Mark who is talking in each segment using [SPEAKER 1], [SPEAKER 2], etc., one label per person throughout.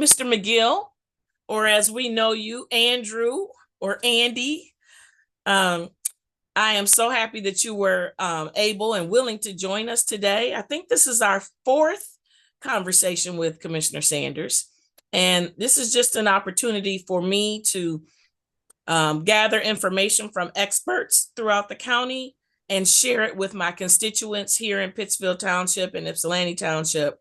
[SPEAKER 1] Mr. McGill, or as we know you, Andrew or Andy. Um, I am so happy that you were able and willing to join us today. I think this is our fourth conversation with Commissioner Sanders. And this is just an opportunity for me to gather information from experts throughout the county and share it with my constituents here in Pittsfield Township and Ypsilanti Township.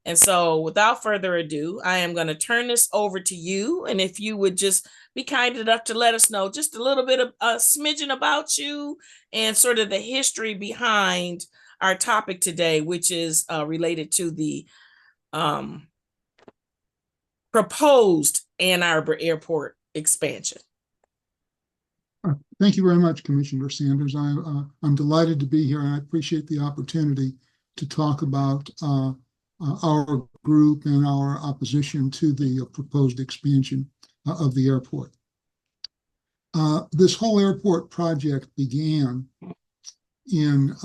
[SPEAKER 1] And so without further ado, I am going to turn this over to you. And if you would just be kind enough to let us know just a little bit of a smidgen about you and sort of the history behind our topic today, which is related to the proposed Ann Arbor Airport expansion.
[SPEAKER 2] Thank you very much, Commissioner Sanders. I'm delighted to be here, and I appreciate the opportunity to talk about our group and our opposition to the proposed expansion of the airport. This whole airport project began in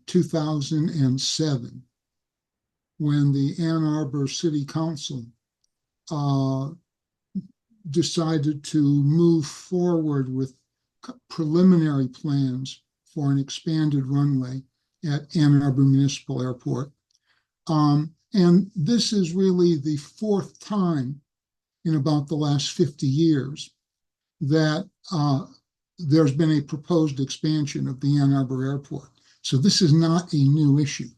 [SPEAKER 2] 2007 when the Ann Arbor City Council decided to move forward with preliminary plans for an expanded runway at Ann Arbor Municipal Airport. And this is really the fourth time in about the last 50 years that there's been a proposed expansion of the Ann Arbor Airport. So this is not a new issue.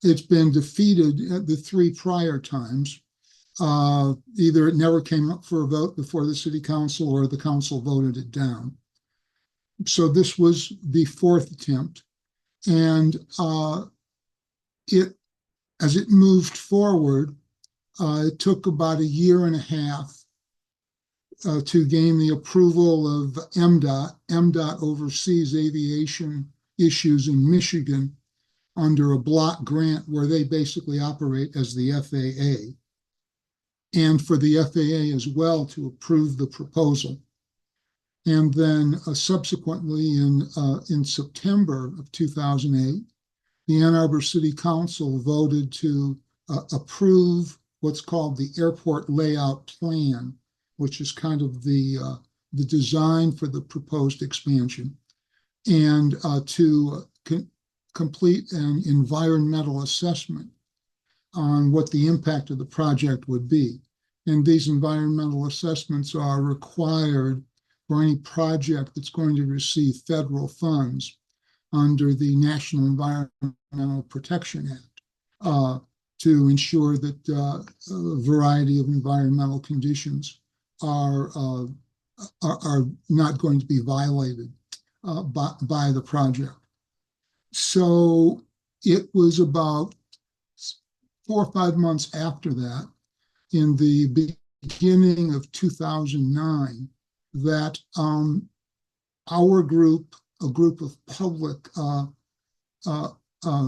[SPEAKER 2] It's been defeated at the three prior times. Either it never came up for a vote before the city council or the council voted it down. So this was the fourth attempt. And as it moved forward, it took about a year and a half to gain the approval of MDOT. MDOT oversees aviation issues in Michigan under a block grant where they basically operate as the FAA. And for the FAA as well to approve the proposal. And then subsequently in September of 2008, the Ann Arbor City Council voted to approve what's called the Airport Layout Plan, which is kind of the design for the proposed expansion, and to complete an environmental assessment on what the impact of the project would be. And these environmental assessments are required for any project that's going to receive federal funds under the National Environmental Protection Act to ensure that a variety of environmental conditions are not going to be violated by the project. So it was about 4 or 5 months after that, in the beginning of 2009, that our group, a group of public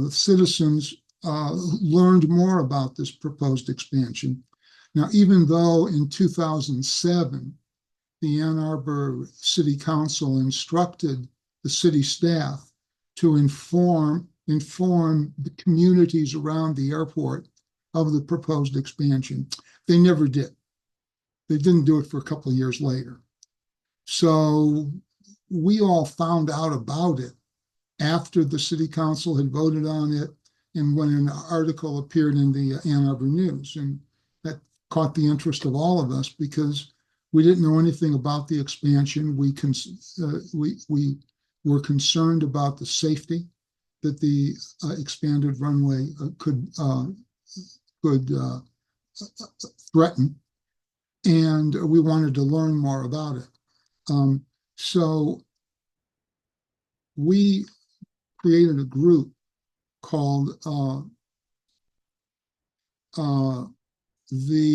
[SPEAKER 2] citizens, learned more about this proposed expansion. Now, even though in 2007, the Ann Arbor City Council instructed the city staff to inform the communities around the airport of the proposed expansion, they never did. They didn't do it for a couple of years later. So we all found out about it after the city council had voted on it and when an article appeared in the Ann Arbor News. And that caught the interest of all of us because we didn't know anything about the expansion. We were concerned about the safety that the expanded runway could threaten, and we wanted to learn more about it. So we created a group called the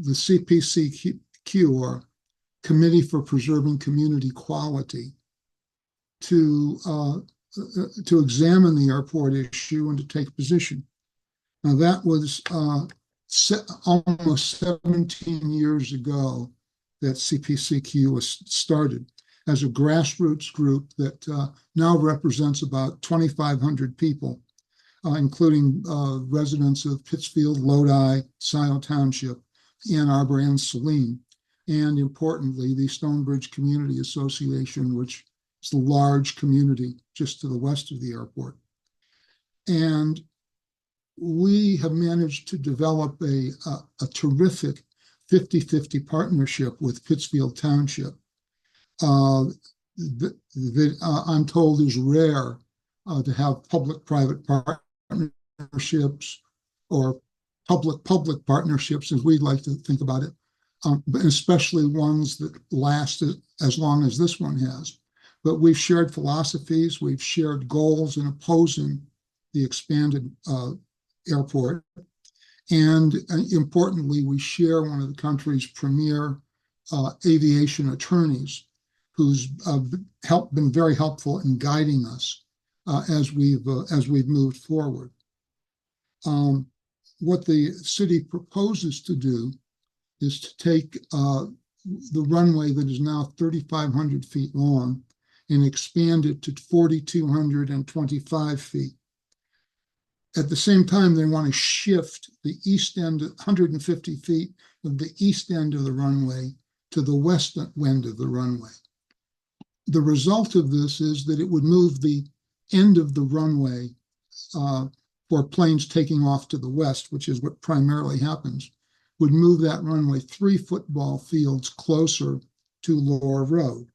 [SPEAKER 2] CPCQ, or Committee for Preserving Community Quality, to examine the airport issue and to take position. Now that was almost 17 years ago that CPCQ was started as a grassroots group that now represents about 2,500 people including residents of Pittsfield, Lodi, Scioto Township, Ann Arbor, and Saline. And importantly, the Stonebridge Community Association, which is a large community just to the west of the airport. And we have managed to develop a terrific 50-50 partnership with Pittsfield Township that I'm told is rare to have public-private partnerships or public-public partnerships, as we'd like to think about it, but especially ones that last as long as this one has. But we've shared philosophies, we've shared goals in opposing the expanded airport. And importantly, we share one of the country's premier aviation attorneys who's been very helpful in guiding us as we've moved forward. What the city proposes to do is to take the runway that is now 3,500 feet long and expand it to 4,225 feet. At the same time, they want to shift the east end, 150 feet of the east end of the runway to the west end of the runway. The result of this is that it would move the end of the runway for planes taking off to the west, which is what primarily happens, would move that runway 3 football fields closer to Laura Road.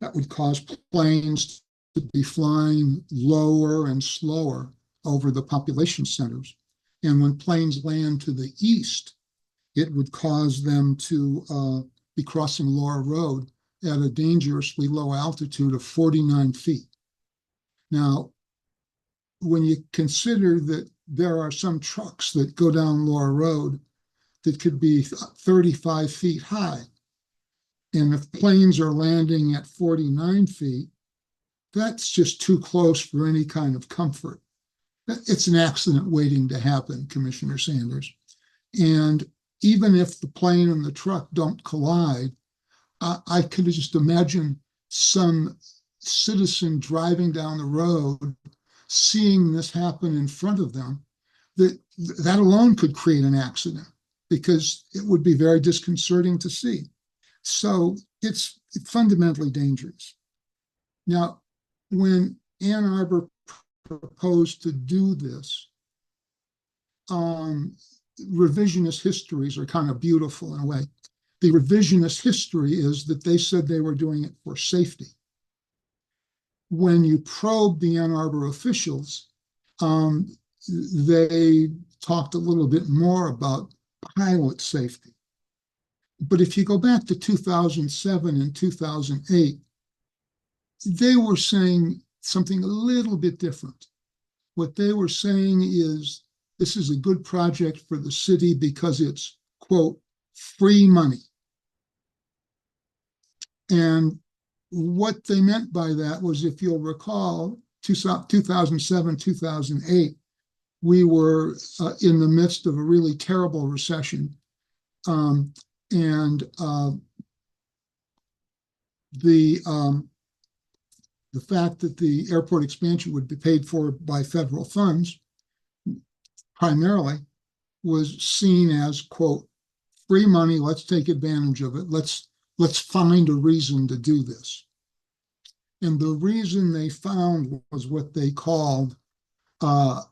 [SPEAKER 2] That would cause planes to be flying lower and slower over the population centers. And when planes land to the east, it would cause them to be crossing Laura Road at a dangerously low altitude of 49 feet. Now, when you consider that there are some trucks that go down Laura Road that could be 35 feet high, and if planes are landing at 49 feet, that's just too close for any kind of comfort. It's an accident waiting to happen, Commissioner Sanders. And even if the plane and the truck don't collide, I could just imagine some citizen driving down the road, seeing this happen in front of them, that alone could create an accident because it would be very disconcerting to see. So it's fundamentally dangerous. Now, when Ann Arbor proposed to do this, revisionist histories are kind of beautiful in a way. The revisionist history is that they said they were doing it for safety. When you probe the Ann Arbor officials, they talked a little bit more about pilot safety. But if you go back to 2007 and 2008, they were saying something a little bit different. What they were saying is this is a good project for the city because it's, quote, free money. And what they meant by that was, if you'll recall, 2007, 2008, we were in the midst of a really terrible recession. The fact that the airport expansion would be paid for by federal funds primarily was seen as, quote, free money, let's take advantage of it. Let's find a reason to do this. And the reason they found was what they called runway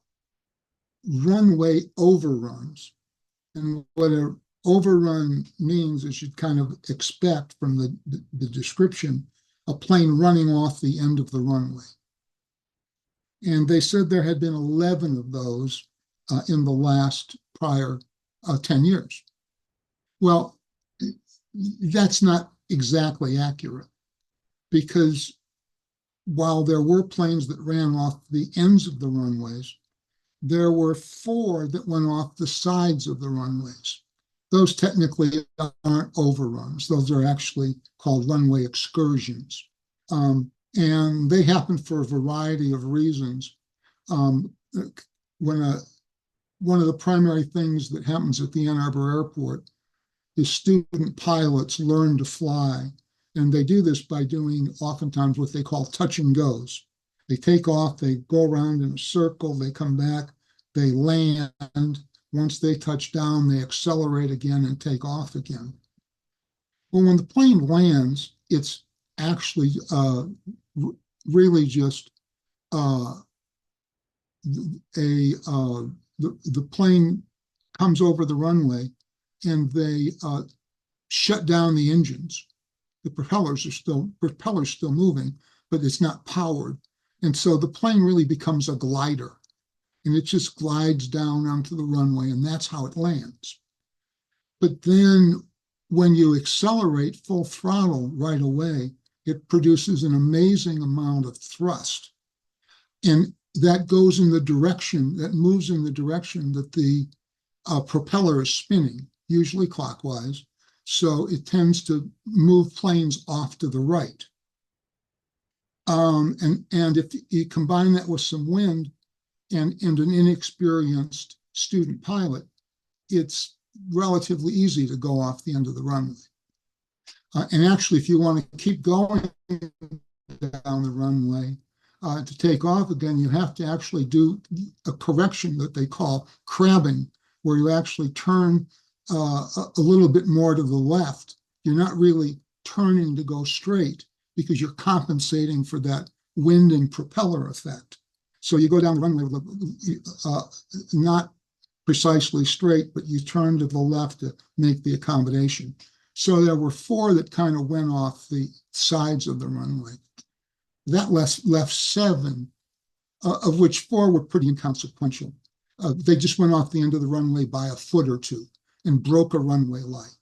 [SPEAKER 2] overruns. And what an overrun means, as you'd kind of expect from the description, a plane running off the end of the runway. And they said there had been 11 of those in the last prior 10 years. Well, that's not exactly accurate, because while there were planes that ran off the ends of the runways, there were 4 that went off the sides of the runways. Those technically aren't overruns. Those are actually called runway excursions. And they happen for a variety of reasons. One of the primary things that happens at the Ann Arbor Airport is student pilots learn to fly. And they do this by doing oftentimes what they call touch and goes. They take off, they go around in a circle, they come back, they land. Once they touch down, they accelerate again and take off again. Well, when the plane lands, it's actually really just uh, the plane comes over the runway and they shut down the engines. The propellers still moving, but it's not powered. And so the plane really becomes a glider and it just glides down onto the runway, and that's how it lands. But then when you accelerate full throttle right away, it produces an amazing amount of thrust. And that goes in the direction, that moves in the direction that the propeller is spinning, usually clockwise. So it tends to move planes off to the right. And if you combine that with some wind and an inexperienced student pilot, it's relatively easy to go off the end of the runway. And actually, if you want to keep going down the runway to take off again, you have to actually do a correction that they call crabbing, where you actually turn a little bit more to the left. You're not really turning to go straight because you're compensating for that wind and propeller effect. So you go down the runway with not precisely straight, but you turn to the left to make the accommodation. So there were 4 that kind of went off the sides of the runway. That left 7, of which 4 were pretty inconsequential. They just went off the end of the runway by a foot or 2 and broke a runway light.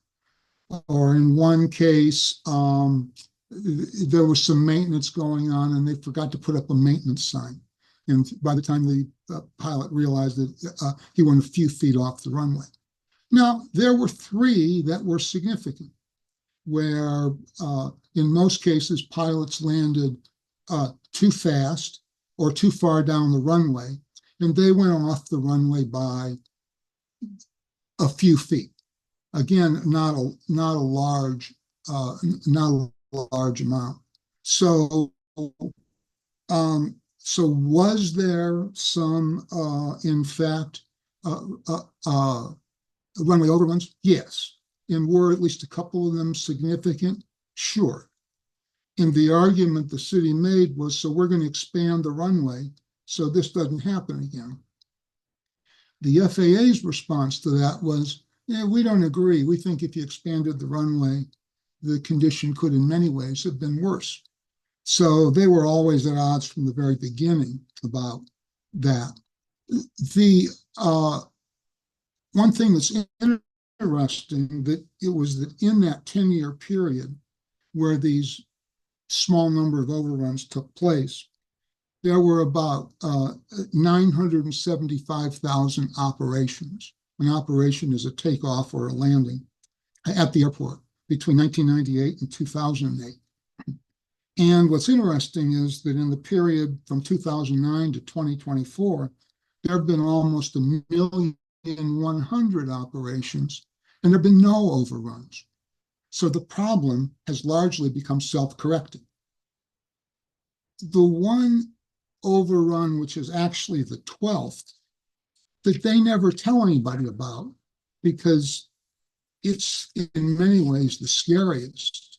[SPEAKER 2] Or in one case, there was some maintenance going on and they forgot to put up a maintenance sign. And by the time the pilot realized that he went a few feet off the runway. Now, there were 3 that were significant, where in most cases, pilots landed too fast or too far down the runway, and they went off the runway by a few feet. Again, not a large amount. So was there some, in fact, runway overruns? Yes. And were at least a couple of them significant? Sure. And the argument the city made was, so we're going to expand the runway so this doesn't happen again. The FAA's response to that was, yeah, we don't agree. We think if you expanded the runway, the condition could in many ways have been worse. So they were always at odds from the very beginning about that. The one thing that's interesting that it was that in that 10-year period where these small number of overruns took place, there were about 975,000 operations. An operation is a takeoff or a landing at the airport between 1998 and 2008. And what's interesting is that in the period from 2009 to 2024, there have been almost 1,100,000 operations, and there have been no overruns. So the problem has largely become self-correcting. The one overrun, which is actually the 12th, that they never tell anybody about because it's in many ways the scariest,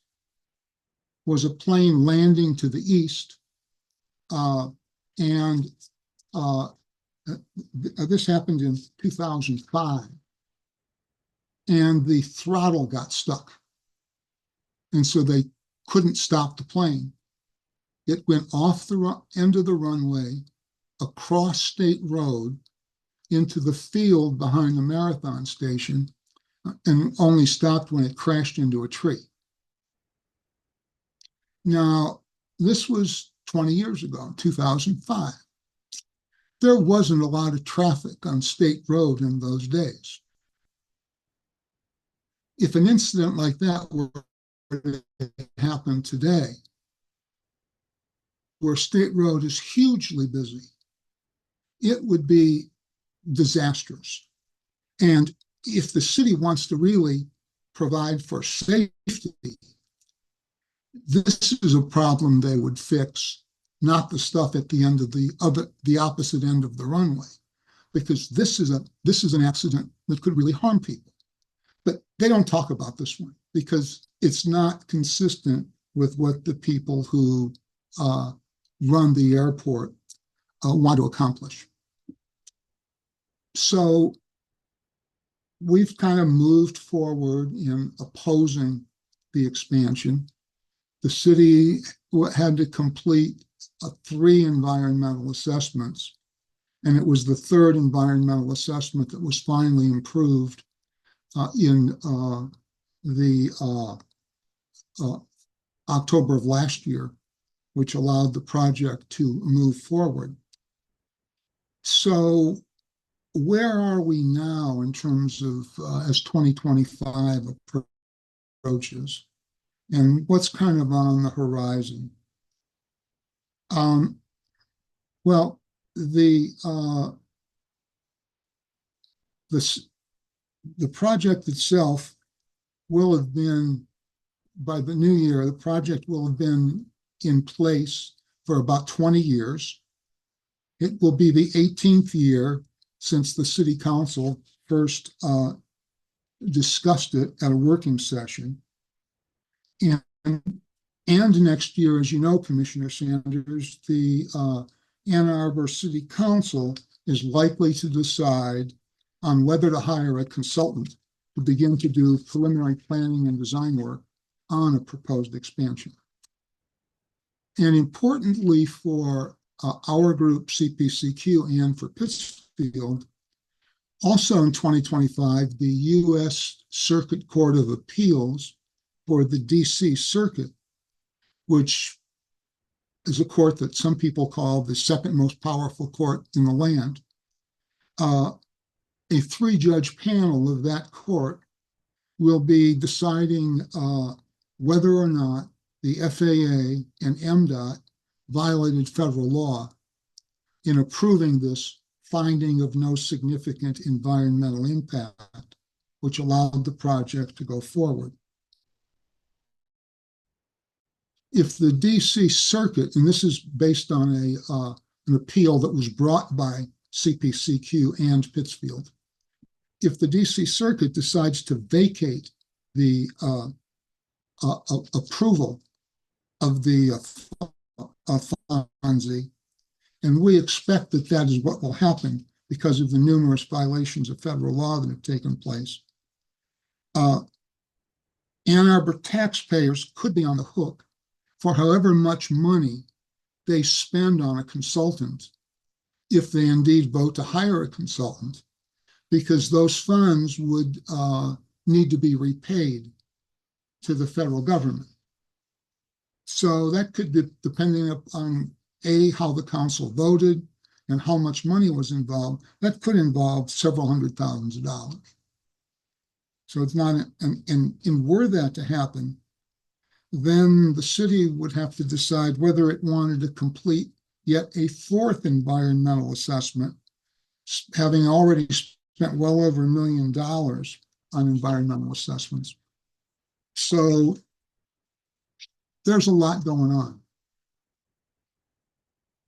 [SPEAKER 2] was a plane landing to the east. This happened in 2005. And the throttle got stuck. And so they couldn't stop the plane. It went off the end of the runway, across State Road, into the field behind the marathon station, and only stopped when it crashed into a tree. Now, this was 20 years ago, 2005. There wasn't a lot of traffic on State Road in those days. If an incident like that were to happen today, where State Road is hugely busy, it would be disastrous. And if the city wants to really provide for safety, this is a problem they would fix not the stuff at the end of the opposite end of the runway, because this is an accident that could really harm people. But they don't talk about this one because it's not consistent with what the people who run the airport want to accomplish. So we've kind of moved forward in opposing the expansion. The city had to complete 3 environmental assessments, and it was the 3rd environmental assessment that was finally improved in the October of last year, which allowed the project to move forward. So where are we now in terms of as 2025 approaches, and what's kind of on the horizon? Well, the project itself will have been, by the new year, the project will have been in place for about 20 years. It will be the 18th year since the city council first discussed it at a working session. And next year, as you know, Commissioner Sanders, the Ann Arbor City Council is likely to decide on whether to hire a consultant to begin to do preliminary planning and design work on a proposed expansion. And importantly for our group, CPCQ, and for Pittsfield, also in 2025, the U.S. Circuit Court of Appeals for the D.C. Circuit, which is a court that some people call the second most powerful court in the land, a 3-judge panel of that court will be deciding whether or not the FAA and MDOT violated federal law in approving this finding of no significant environmental impact, which allowed the project to go forward. If the DC Circuit, and this is based on an appeal that was brought by CPCQ and Pittsfield, if the DC Circuit decides to vacate the approval of the FONSI, and we expect that that is what will happen because of the numerous violations of federal law that have taken place, Ann Arbor taxpayers could be on the hook for however much money they spend on a consultant if they indeed vote to hire a consultant, because those funds would need to be repaid to the federal government. So that could be, depending upon how the council voted and how much money was involved, that could involve several $100,000s. So it's not, and were that to happen, then the city would have to decide whether it wanted to complete yet a 4th environmental assessment, having already spent well over $1 million on environmental assessments. So there's a lot going on.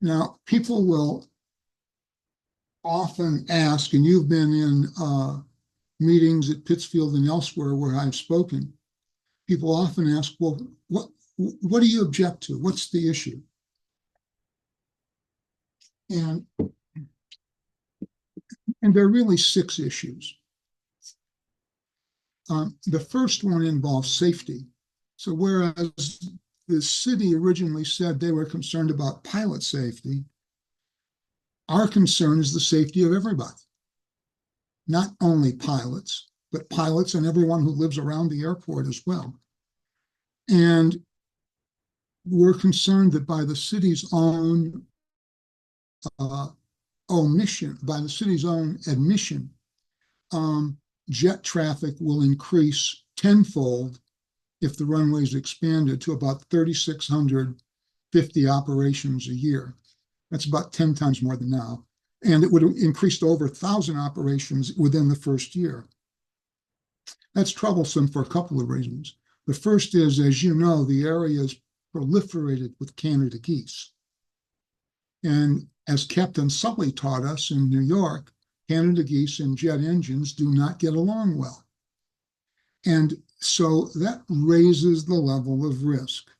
[SPEAKER 2] Now, people will often ask, and you've been in meetings at Pittsfield and elsewhere where I've spoken, people often ask, well, what do you object to? What's the issue? And there are really 6 issues. The first one involves safety. So whereas the city originally said they were concerned about pilot safety, our concern is the safety of everybody. Not only pilots, but pilots and everyone who lives around the airport as well. And we're concerned that by the city's own omission, by the city's own admission, jet traffic will increase tenfold if the runway is expanded to about 3,650 operations a year. That's about 10 times more than now. And it would increase to over 1,000 operations within the first year. That's troublesome for a couple of reasons. The first is, as you know, the area is proliferated with Canada geese. And as Captain Sully taught us in New York, Canada geese and jet engines do not get along well. And so that raises the level of risk.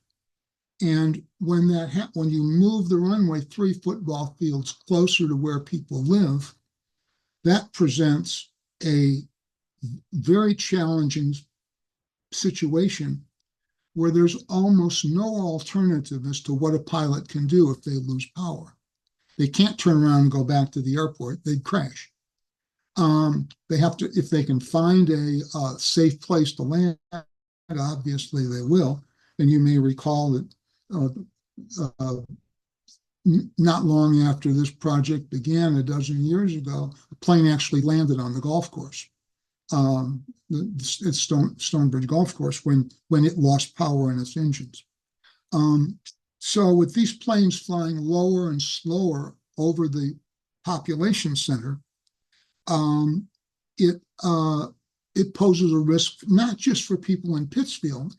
[SPEAKER 2] And when when you move the runway 3 football fields closer to where people live, that presents a very challenging situation where there's almost no alternative as to what a pilot can do if they lose power. They can't turn around and go back to the airport, they'd crash. They have to, if they can find a safe place to land, obviously they will. And you may recall that uh, not long after this project began, a dozen years ago, a plane actually landed on the golf course. It's Stonebridge Golf Course when it lost power in its engines. So with these planes flying lower and slower over the population center, it poses a risk not just for people in Pittsfield,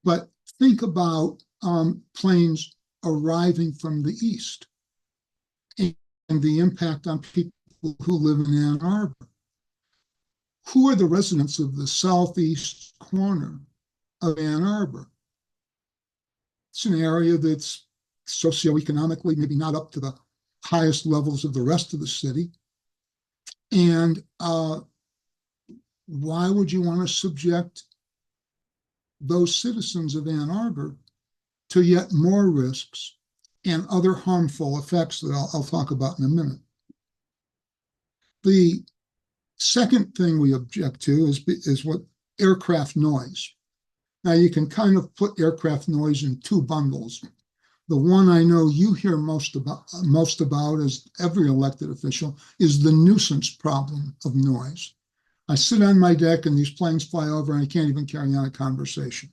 [SPEAKER 2] but think about planes arriving from the east and the impact on people who live in Ann Arbor. Who are the residents of the southeast corner of Ann Arbor? It's an area that's socioeconomically maybe not up to the highest levels of the rest of the city. And why would you want to subject those citizens of Ann Arbor to yet more risks and other harmful effects that I'll talk about in a minute? The second thing we object to is what aircraft noise. Now you can kind of put aircraft noise in two bundles. The one I know you hear most about as every elected official is the nuisance problem of noise. I sit on my deck and these planes fly over and I can't even carry on a conversation.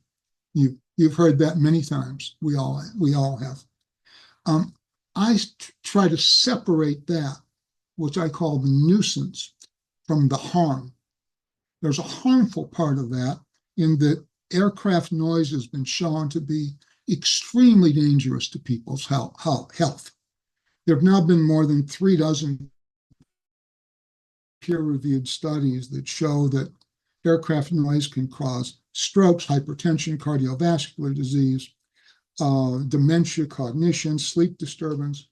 [SPEAKER 2] You've heard that many times. We all have. I try to separate that, which I call the nuisance, from the harm. There's a harmful part of that in that aircraft noise has been shown to be extremely dangerous to people's health. There have now been more than 36 peer-reviewed studies that show that aircraft noise can cause strokes, hypertension, cardiovascular disease, dementia, cognition, sleep disturbance,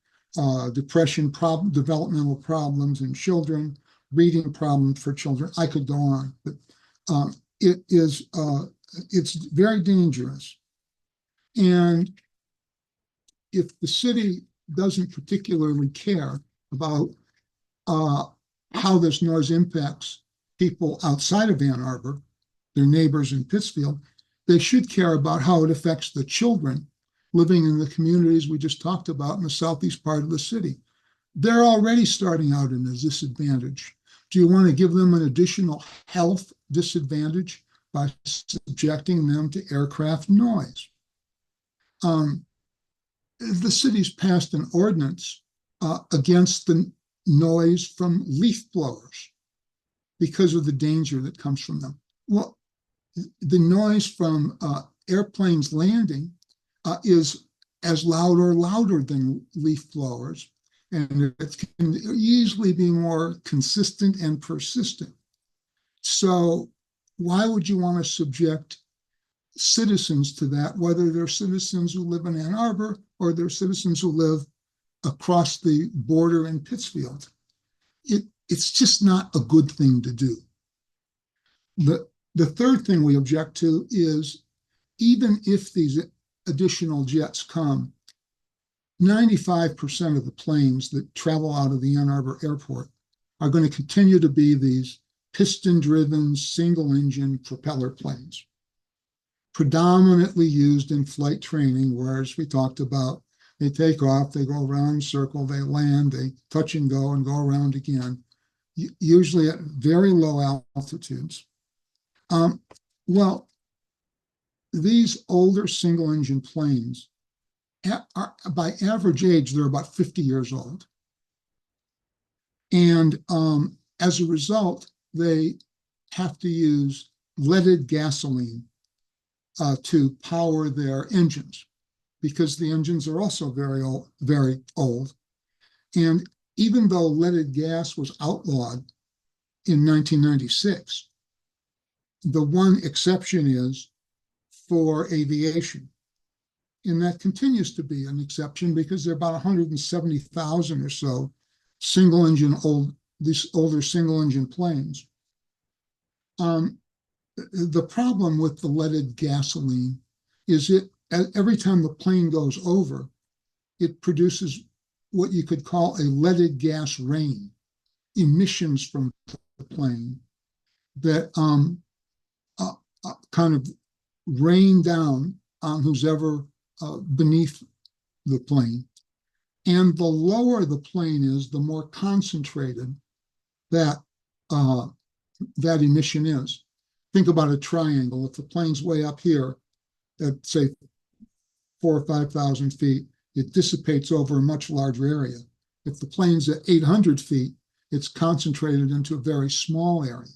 [SPEAKER 2] depression, developmental problems in children, reading problems for children. I could go on, but it's very dangerous. And if the city doesn't particularly care about how this noise impacts people outside of Ann Arbor, their neighbors in Pittsfield, they should care about how it affects the children living in the communities we just talked about in the southeast part of the city. They're already starting out in a disadvantage. Do you want to give them an additional health disadvantage by subjecting them to aircraft noise? The city's passed an ordinance against the noise from leaf blowers because of the danger that comes from them. Well, the noise from airplanes landing is as loud or louder than leaf blowers, and it can easily be more consistent and persistent. So why would you want to subject citizens to that, whether they're citizens who live in Ann Arbor or they're citizens who live across the border in Pittsfield? It's just not a good thing to do. The third thing we object to is, even if these additional jets come, 95% of the planes that travel out of the Ann Arbor airport are going to continue to be these piston-driven, single-engine propeller planes, predominantly used in flight training, where, as we talked about, they take off, they go around in a circle, they land, they touch and go around again, usually at very low altitudes. Well, these older single-engine planes, by average age, they're about 50 years old. And as a result, they have to use leaded gasoline to power their engines. because the engines are also very old, very old. And even though leaded gas was outlawed in 1996, the one exception is for aviation. And that continues to be an exception because there are about 170,000 or so these older single engine planes. The problem with the leaded gasoline is every time the plane goes over, it produces what you could call a leaded gas rain, emissions from the plane that kind of rain down on who's ever beneath the plane. And the lower the plane is, the more concentrated that that emission is. Think about a triangle. If the plane's way up here at, say, 4,000 or 5,000 feet, it dissipates over a much larger area. If the plane's at 800 feet, it's concentrated into a very small area.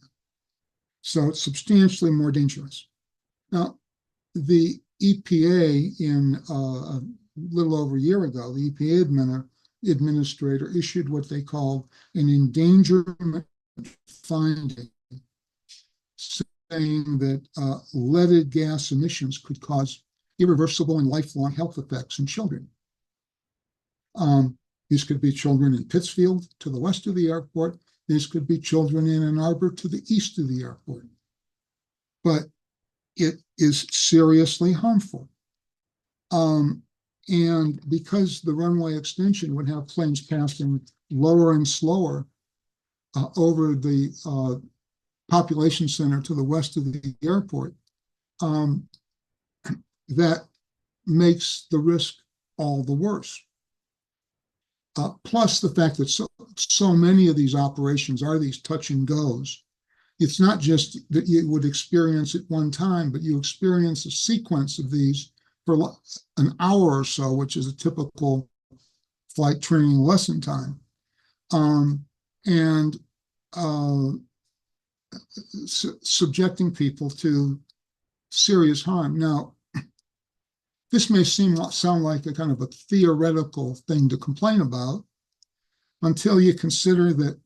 [SPEAKER 2] So it's substantially more dangerous. Now, the EPA, in a little over a year ago, the EPA administrator issued what they called an endangerment finding, saying that leaded gas emissions could cause irreversible and lifelong health effects in children. These could be children in Pittsfield to the west of the airport. These could be children in Ann Arbor to the east of the airport. But it is seriously harmful. And because the runway extension would have planes passing lower and slower over the population center to the west of the airport, that makes the risk all the worse. Plus the fact that so many of these operations are these touch and goes. It's not just that you would experience it one time, but you experience a sequence of these for an hour or so, which is a typical flight training lesson time. Subjecting people to serious harm. Now, this may sound like a kind of a theoretical thing to complain about until you consider that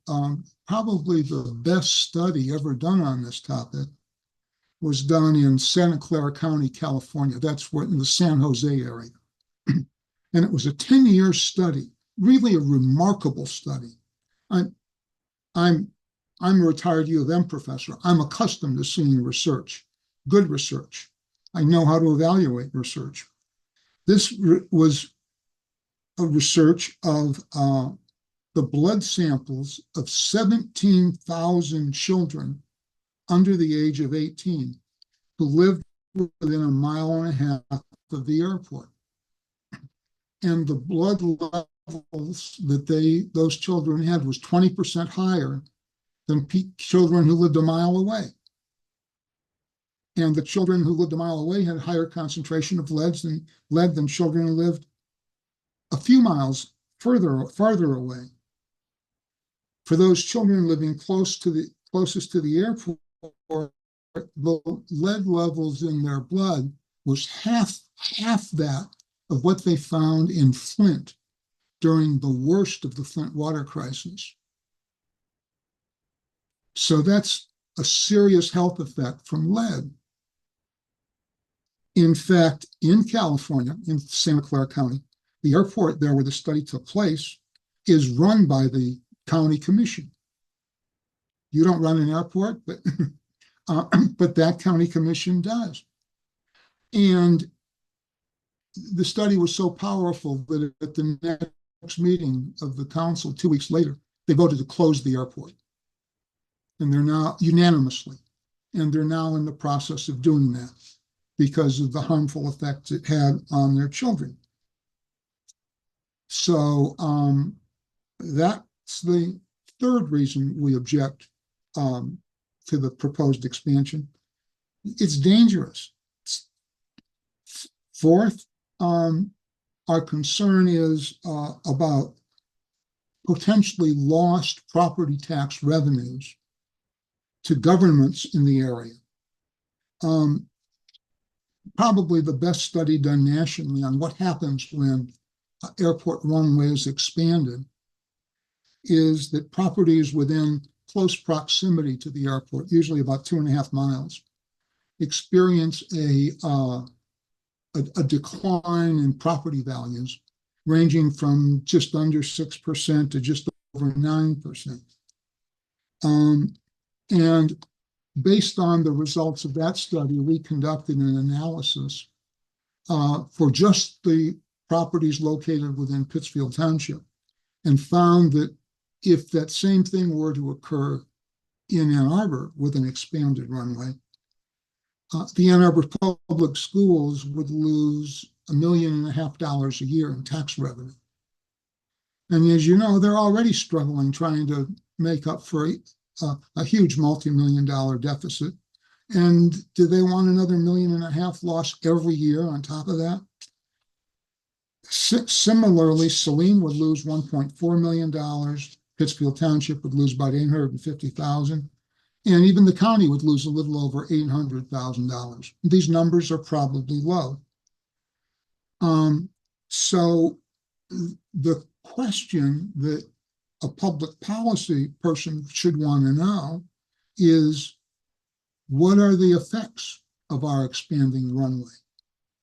[SPEAKER 2] probably the best study ever done on this topic was done in Santa Clara County, California. That's in the San Jose area. And it was a 10-year study, really a remarkable study. I'm a retired U of M professor. I'm accustomed to seeing research, good research. I know how to evaluate research. This was a research of the blood samples of 17,000 children under the age of 18 who lived within a mile and a half of the airport. And the blood levels that those children had was 20% higher than children who lived a mile away. And the children who lived a mile away had a higher concentration of lead than children who lived a few miles farther away. For those children living closest to the airport, the lead levels in their blood was half that of what they found in Flint during the worst of the Flint water crisis. So that's a serious health effect from lead. In fact, in California, in Santa Clara County, the airport there where the study took place is run by the county commission. You don't run an airport, but that county commission does. And the study was so powerful that at the next meeting of the council 2 weeks later, they voted to close the airport. And they're now unanimously, and they're now in the process of doing that because of the harmful effects it had on their children. So that's the third reason we object to the proposed expansion. It's dangerous. Fourth, our concern is about potentially lost property tax revenues to governments in the area. probably the best study done nationally on what happens when airport runway is expanded is that properties within close proximity to the airport, usually about 2.5 miles, experience a decline in property values ranging from just under 6% to just over 9%. And based on the results of that study, we conducted an analysis for just the properties located within Pittsfield Township and found that if that same thing were to occur in Ann Arbor with an expanded runway, the Ann Arbor Public Schools would lose $1.5 million a year in tax revenue. And as you know, they're already struggling trying to make up for a huge multi-million-dollar deficit. And do they want another $1.5 million loss every year on top of that? Similarly, Saline would lose $1.4 million. Pittsfield Township would lose about $850,000. And even the county would lose a little over $800,000. These numbers are probably low. So the question that a public policy person should want to know is, what are the effects of our expanding runway?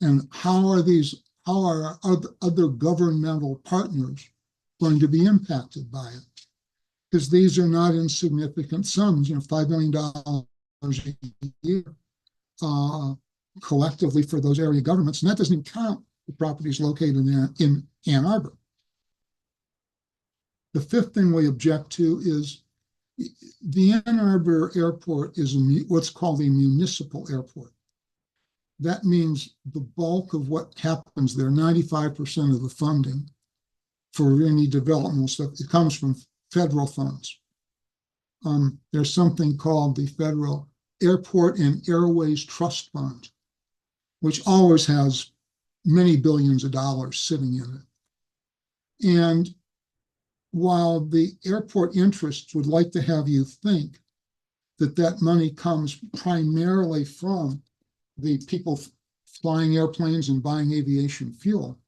[SPEAKER 2] And how are other governmental partners going to be impacted by it? Because these are not insignificant sums, $5 million a year collectively for those area governments. And that doesn't even count the properties located in Ann Arbor. The fifth thing we object to is the Ann Arbor Airport is what's called a municipal airport. That means the bulk of what happens there, 95% of the funding for any development stuff, it comes from federal funds. There's something called the Federal Airport and Airways Trust Fund, which always has many billions of dollars sitting in it. And while the airport interests would like to have you think that that money comes primarily from the people flying airplanes and buying aviation fuel,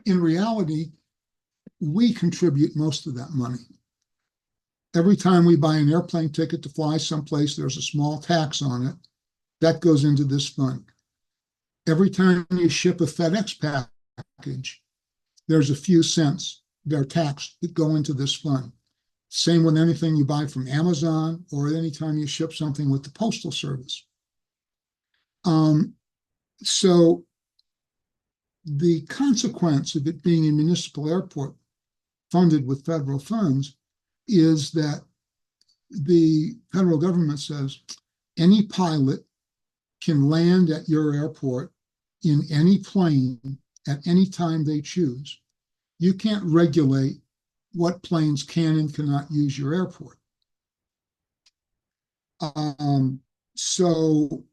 [SPEAKER 2] in reality, we contribute most of that money. Every time we buy an airplane ticket to fly someplace, there's a small tax on it. That goes into this fund. Every time you ship a FedEx package, there's a few cents, they're taxed, that go into this fund. Same with anything you buy from Amazon or anytime you ship something with the Postal Service. So the consequence of it being a municipal airport funded with federal funds is that the federal government says any pilot can land at your airport in any plane at any time they choose. You can't regulate what planes can and cannot use your airport. So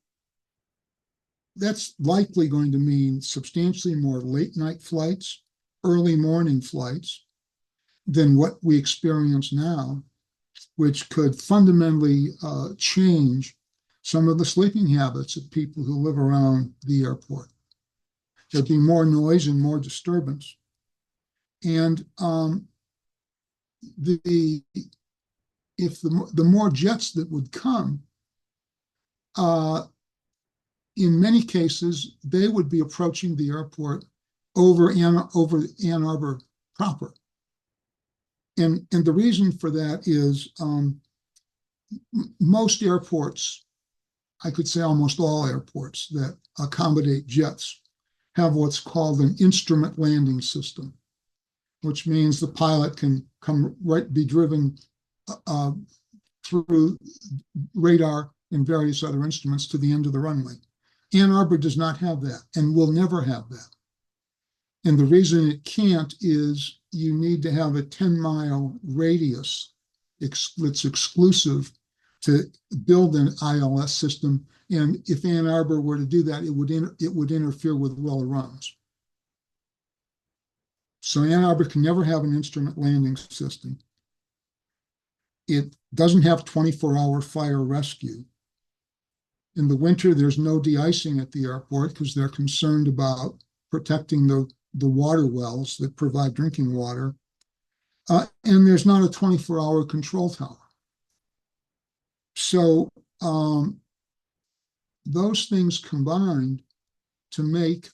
[SPEAKER 2] that's likely going to mean substantially more late night flights, early morning flights than what we experience now, which could fundamentally change some of the sleeping habits of people who live around the airport. There'd be more noise and more disturbance. And if the more jets that would come, in many cases, they would be approaching the airport over Ann Arbor proper. And the reason for that is most airports, I could say almost all airports that accommodate jets, have what's called an instrument landing system, which means the pilot can be driven through radar and various other instruments to the end of the runway. Ann Arbor does not have that and will never have that. And the reason it can't is you need to have a 10-mile radius that's exclusive to build an ILS system. And if Ann Arbor were to do that, it would interfere with well runs. So Ann Arbor can never have an instrument landing system. It doesn't have 24-hour fire rescue. In the winter, there's no de-icing at the airport because they're concerned about protecting the water wells that provide drinking water. And there's not a 24-hour control tower. So those things combined to make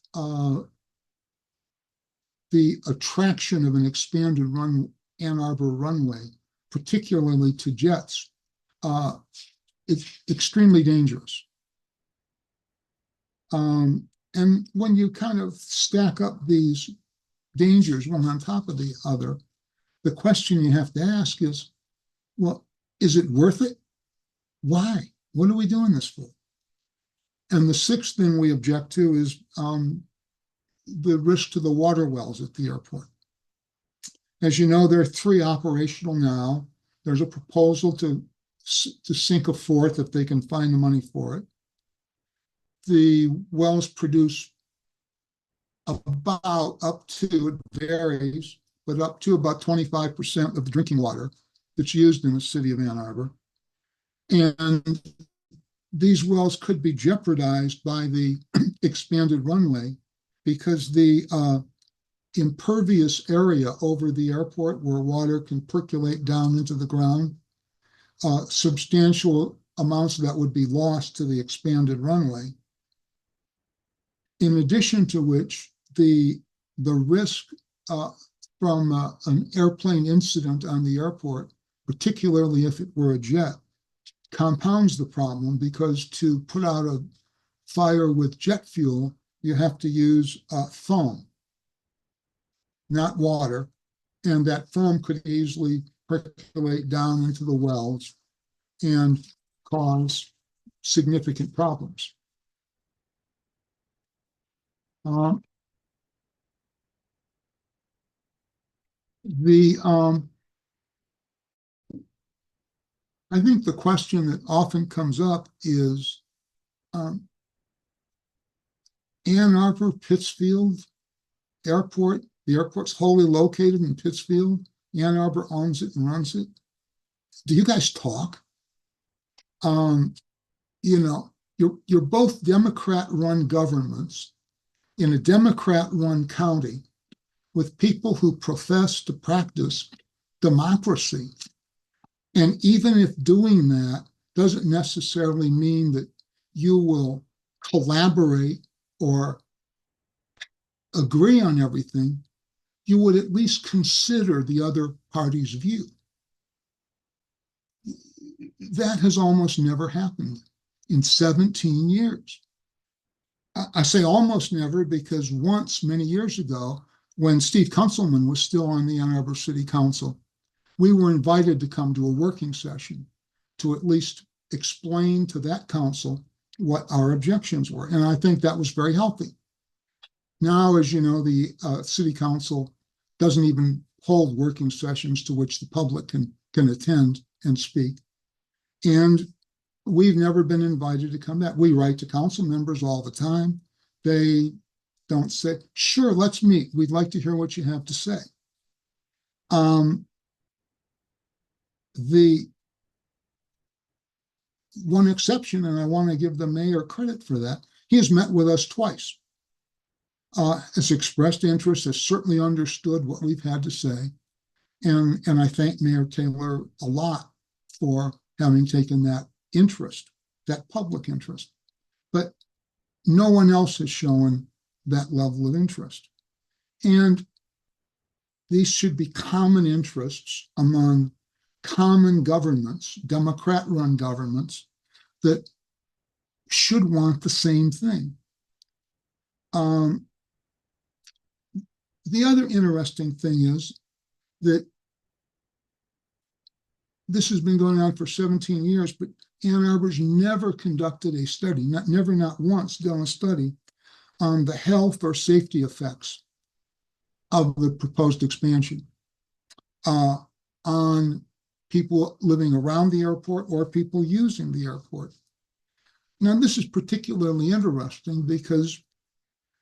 [SPEAKER 2] the attraction of an expanded Ann Arbor runway, particularly to jets, it's extremely dangerous. And when you kind of stack up these dangers one on top of the other, the question you have to ask is, well, is it worth it? Why? What are we doing this for? And the sixth thing we object to is the risk to the water wells at the airport. As you know, there are 3 operational now. There's a proposal to sink a 4th if they can find the money for it. The wells produce about up to, it varies, but up to about 25% of the drinking water that's used in the city of Ann Arbor. And these wells could be jeopardized by the expanded runway because the impervious area over the airport where water can percolate down into the ground, substantial amounts of that would be lost to the expanded runway. In addition to which, the risk from an airplane incident on the airport, particularly if it were a jet, compounds the problem because to put out a fire with jet fuel, you have to use foam, not water, and that foam could easily percolate down into the wells and cause significant problems. I think the question that often comes up is Ann Arbor, Pittsfield Airport. The airport's wholly located in Pittsfield. Ann Arbor owns it and runs it. Do you guys talk? You're both Democrat-run governments in a Democrat-run county with people who profess to practice democracy. And even if doing that doesn't necessarily mean that you will collaborate or agree on everything, you would at least consider the other party's view. That has almost never happened in 17 years. I say almost never because once, many years ago, when Steve Kunselman was still on the Ann Arbor City Council, we were invited to come to a working session to at least explain to that council what our objections were. And I think that was very healthy. Now, as you know, the city council doesn't even hold working sessions to which the public can attend and speak. And we've never been invited to come back. We write to council members all the time. They don't say, sure, let's meet. We'd like to hear what you have to say. The one exception, and I want to give the mayor credit for that, he has met with us twice. Has expressed interest, has certainly understood what we've had to say. And I thank Mayor Taylor a lot for having taken that interest, that public interest. But no one else has shown that level of interest. And these should be common interests among common governments, Democrat-run governments, that should want the same thing. The other interesting thing is that this has been going on for 17 years, but Ann Arbor's never conducted a study, not once done a study on the health or safety effects of the proposed expansion on people living around the airport or people using the airport. Now, this is particularly interesting because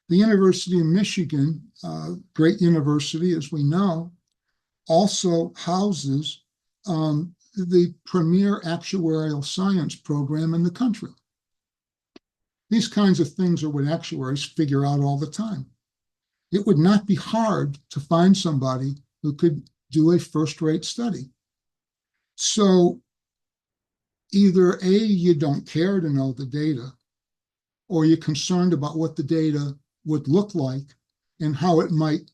[SPEAKER 2] the University of Michigan, great university, as we know, also houses the premier actuarial science program in the country. These kinds of things are what actuaries figure out all the time. It would not be hard to find somebody who could do a first-rate study. So either A, you don't care to know the data, or you're concerned about what the data would look like and how it might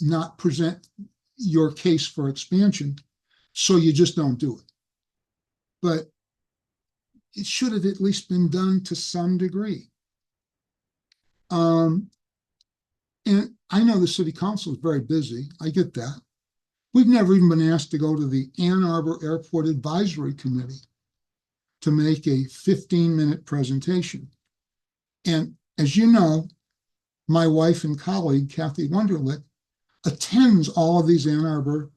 [SPEAKER 2] not present your case for expansion, so you just don't do it. But it should have at least been done to some degree. And I know the city council is very busy. I get that. We've never even been asked to go to the Ann Arbor Airport Advisory Committee to make a 15-minute presentation. And as you know, my wife and colleague, Kathy Wunderlich, attends all of these Ann Arbor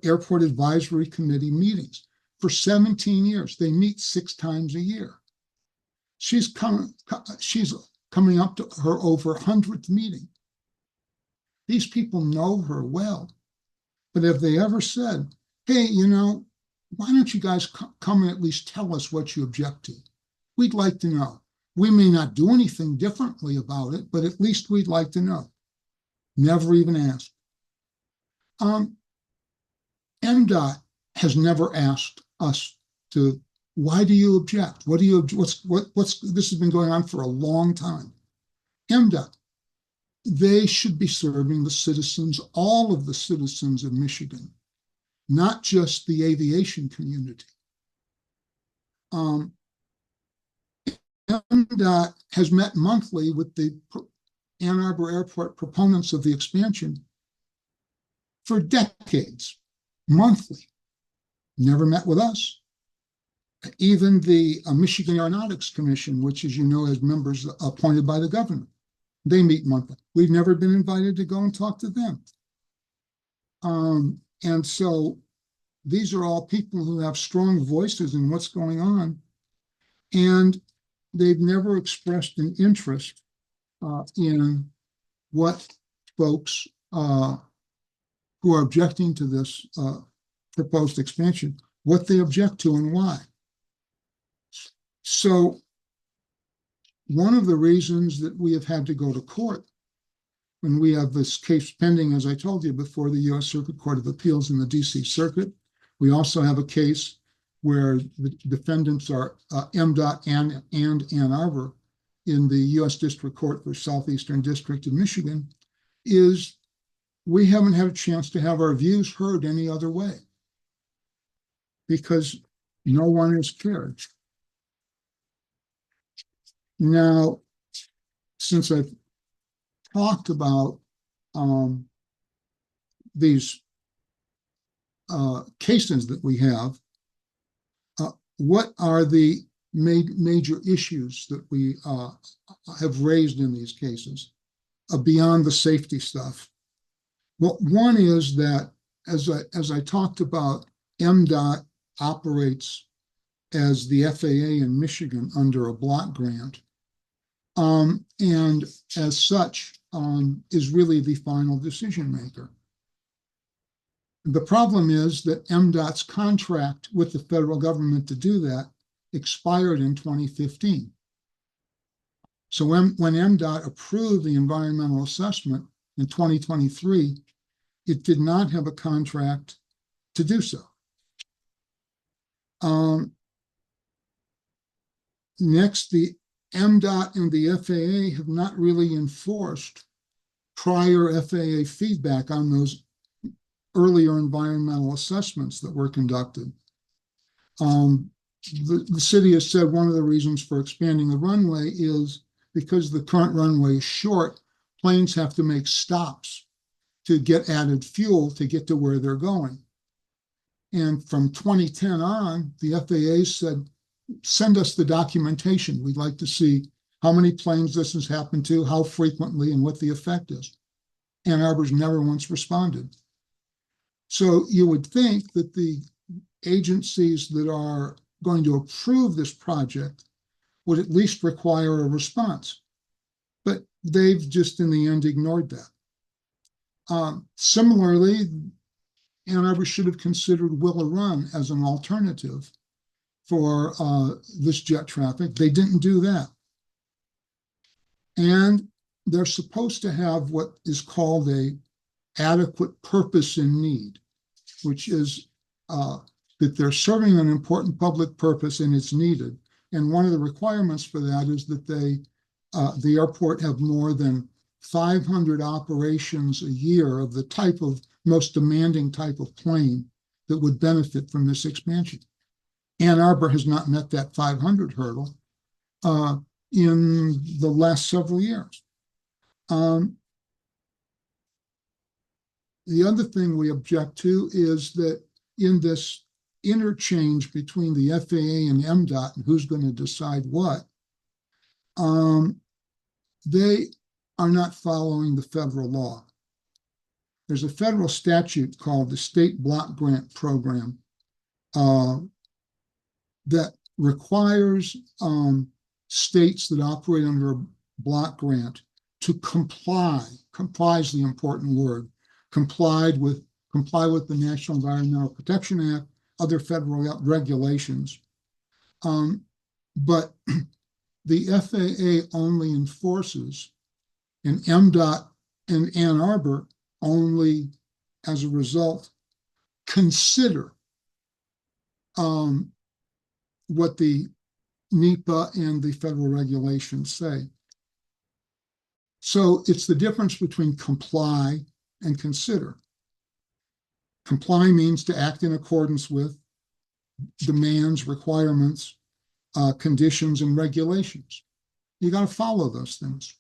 [SPEAKER 2] Airport Advisory Committee meetings for 17 years. They meet 6 times a year. She's coming up to her over 100th meeting. These people know her well. But have they ever said, hey, why don't you guys come and at least tell us what you object to? We'd like to know. We may not do anything differently about it, but at least we'd like to know. Never even asked. MDOT has never asked us to, why do you object? This has been going on for a long time. MDOT, they should be serving the citizens, all of the citizens of Michigan, not just the aviation community. MDOT has met monthly with the Ann Arbor Airport proponents of the expansion for decades, monthly. Never met with us. Even the Michigan Aeronautics Commission, which, as you know, has members appointed by the governor, they meet monthly. We've never been invited to go and talk to them. And so these are all people who have strong voices in what's going on, and they've never expressed an interest in what folks who are objecting to this proposed expansion, what they object to and why. So one of the reasons that we have had to go to court, when we have this case pending, as I told you, before the U.S. Circuit Court of Appeals in the D.C. Circuit, we also have a case where the defendants are MDOT and Ann Arbor in the U.S. District Court for Southeastern District of Michigan, is we haven't had a chance to have our views heard any other way because no one is cared. Now, since I've talked about these cases that we have, what are the major issues that we have raised in these cases beyond the safety stuff? Well, one is that, as I talked about, MDOT operates as the FAA in Michigan under a block grant, and as such is really the final decision maker. The problem is that MDOT's contract with the federal government to do that expired in 2015. So when MDOT approved the environmental assessment in 2023, it did not have a contract to do so. Next, the MDOT and the FAA have not really enforced prior FAA feedback on those earlier environmental assessments that were conducted. The city has said one of the reasons for expanding the runway is because the current runway is short, planes have to make stops to get added fuel to get to where they're going. And from 2010 on, the FAA said, send us the documentation. We'd like to see how many planes this has happened to, how frequently, and what the effect is. Ann Arbor's never once responded. So you would think that the agencies that are going to approve this project would at least require a response. But they've just in the end ignored that. Similarly, Ann Arbor should have considered Willow Run as an alternative for this jet traffic. They didn't do that. And they're supposed to have what is called a adequate purpose and need, which is that they're serving an important public purpose and it's needed. And one of the requirements for that is that the airport have more than 500 operations a year of the type of most demanding type of plane that would benefit from this expansion. Ann Arbor has not met that 500 hurdle in the last several years. The other thing we object to is that in this interchange between the FAA and MDOT and who's going to decide what, they are not following the federal law. There's a federal statute called the State Block Grant Program that requires states that operate under a block grant to comply is the important word, comply with the National Environmental Protection Act, other federal regulations. But the FAA only enforces, and MDOT and Ann Arbor only, as a result, consider what the NEPA and the federal regulations say. So it's the difference between comply and consider. Comply means to act in accordance with demands, requirements, conditions, and regulations. You got to follow those things.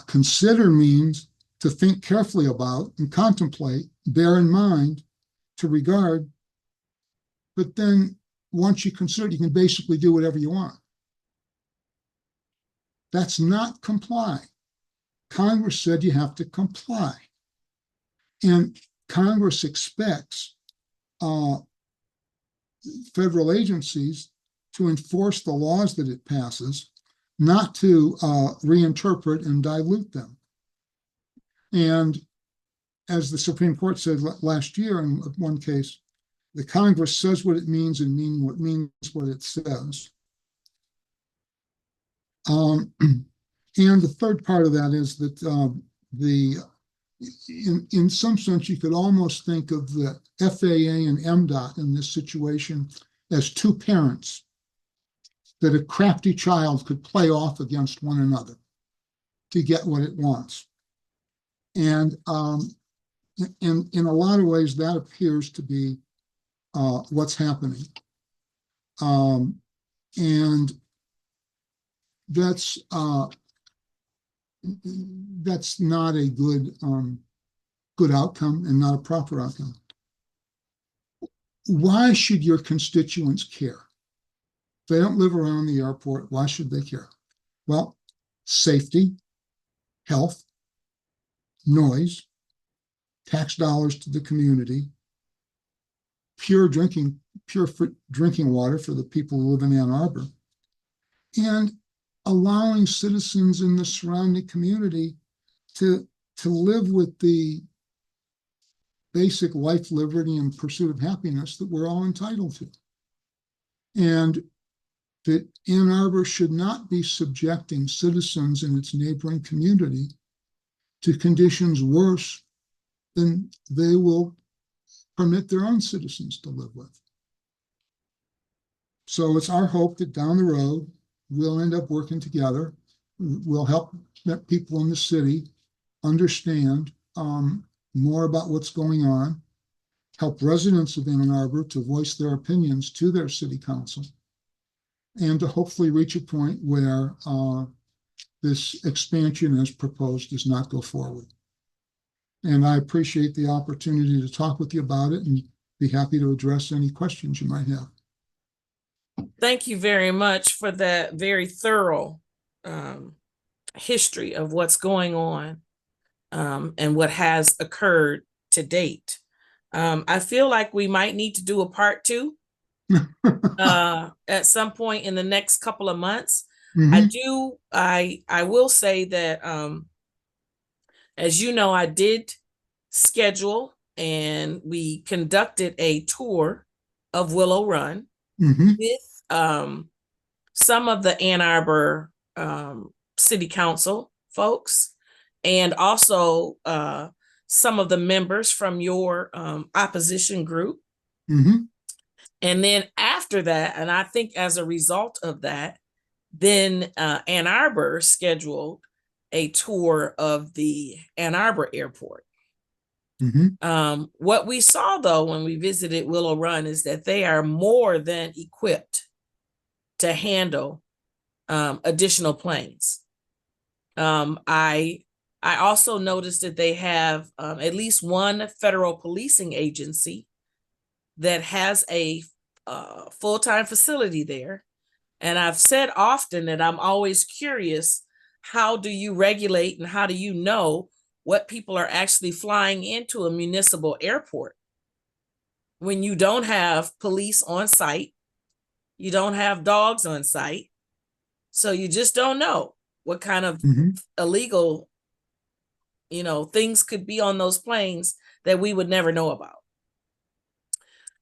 [SPEAKER 2] Consider means to think carefully about and contemplate, bear in mind, to regard, but then once you consider, you can basically do whatever you want. That's not comply. Congress said you have to comply. And Congress expects federal agencies to enforce the laws that it passes, not to reinterpret and dilute them. And as the Supreme Court said last year in one case, the Congress says what it means and means what it says. And the third part of that is that in some sense, you could almost think of the FAA and MDOT in this situation as two parents that a crafty child could play off against one another to get what it wants. And in a lot of ways, that appears to be what's happening. And that's not a good outcome and not a proper outcome. Why should your constituents care? If they don't live around the airport, why should they care? Well, safety, health, noise, tax dollars to the community, pure drinking water for the people who live in Ann Arbor, and allowing citizens in the surrounding community to live with the basic life, liberty, and pursuit of happiness that we're all entitled to. And that Ann Arbor should not be subjecting citizens in its neighboring community to conditions worse than they will permit their own citizens to live with. So it's our hope that down the road, we'll end up working together. We'll help people in the city understand more about what's going on, help residents of Ann Arbor to voice their opinions to their city council, and to hopefully reach a point where this expansion as proposed does not go forward. And I appreciate the opportunity to talk with you about it and be happy to address any questions you might have.
[SPEAKER 1] Thank you very much for that very thorough history of what's going on and what has occurred to date. I feel like we might need to do a part 2 at some point in the next couple of months. Mm-hmm. I will say that, as you know, I did schedule and we conducted a tour of Willow Run.
[SPEAKER 2] Mm-hmm.
[SPEAKER 1] with some of the Ann Arbor City Council folks, and also some of the members from your opposition group.
[SPEAKER 2] Mm-hmm.
[SPEAKER 1] And then after that, and I think as a result of that, then Ann Arbor scheduled a tour of the Ann Arbor airport.
[SPEAKER 2] Mm-hmm.
[SPEAKER 1] What we saw, though, when we visited Willow Run is that they are more than equipped to handle additional planes. I also noticed that they have at least one federal policing agency that has a full-time facility there. And I've said often that I'm always curious, how do you regulate and how do you know what people are actually flying into a municipal airport when you don't have police on site, you don't have dogs on site, so you just don't know what kind of
[SPEAKER 2] Mm-hmm.
[SPEAKER 1] illegal, things could be on those planes that we would never know about.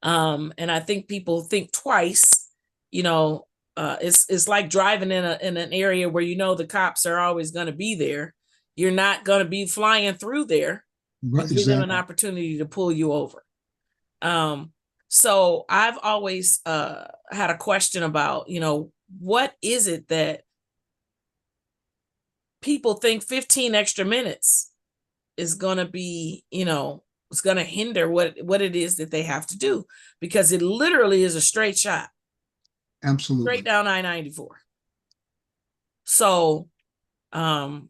[SPEAKER 1] And I think people think twice. It's like driving in an area where the cops are always going to be there. You're not going to be flying through there
[SPEAKER 2] Right,
[SPEAKER 1] and give them an
[SPEAKER 2] exactly.
[SPEAKER 1] opportunity to pull you over. So I've always had a question about, what is it that people think 15 extra minutes is going to be, it's going to hinder what it is that they have to do, because it literally is a straight shot, straight
[SPEAKER 2] Absolutely.
[SPEAKER 1] down I-94. So, and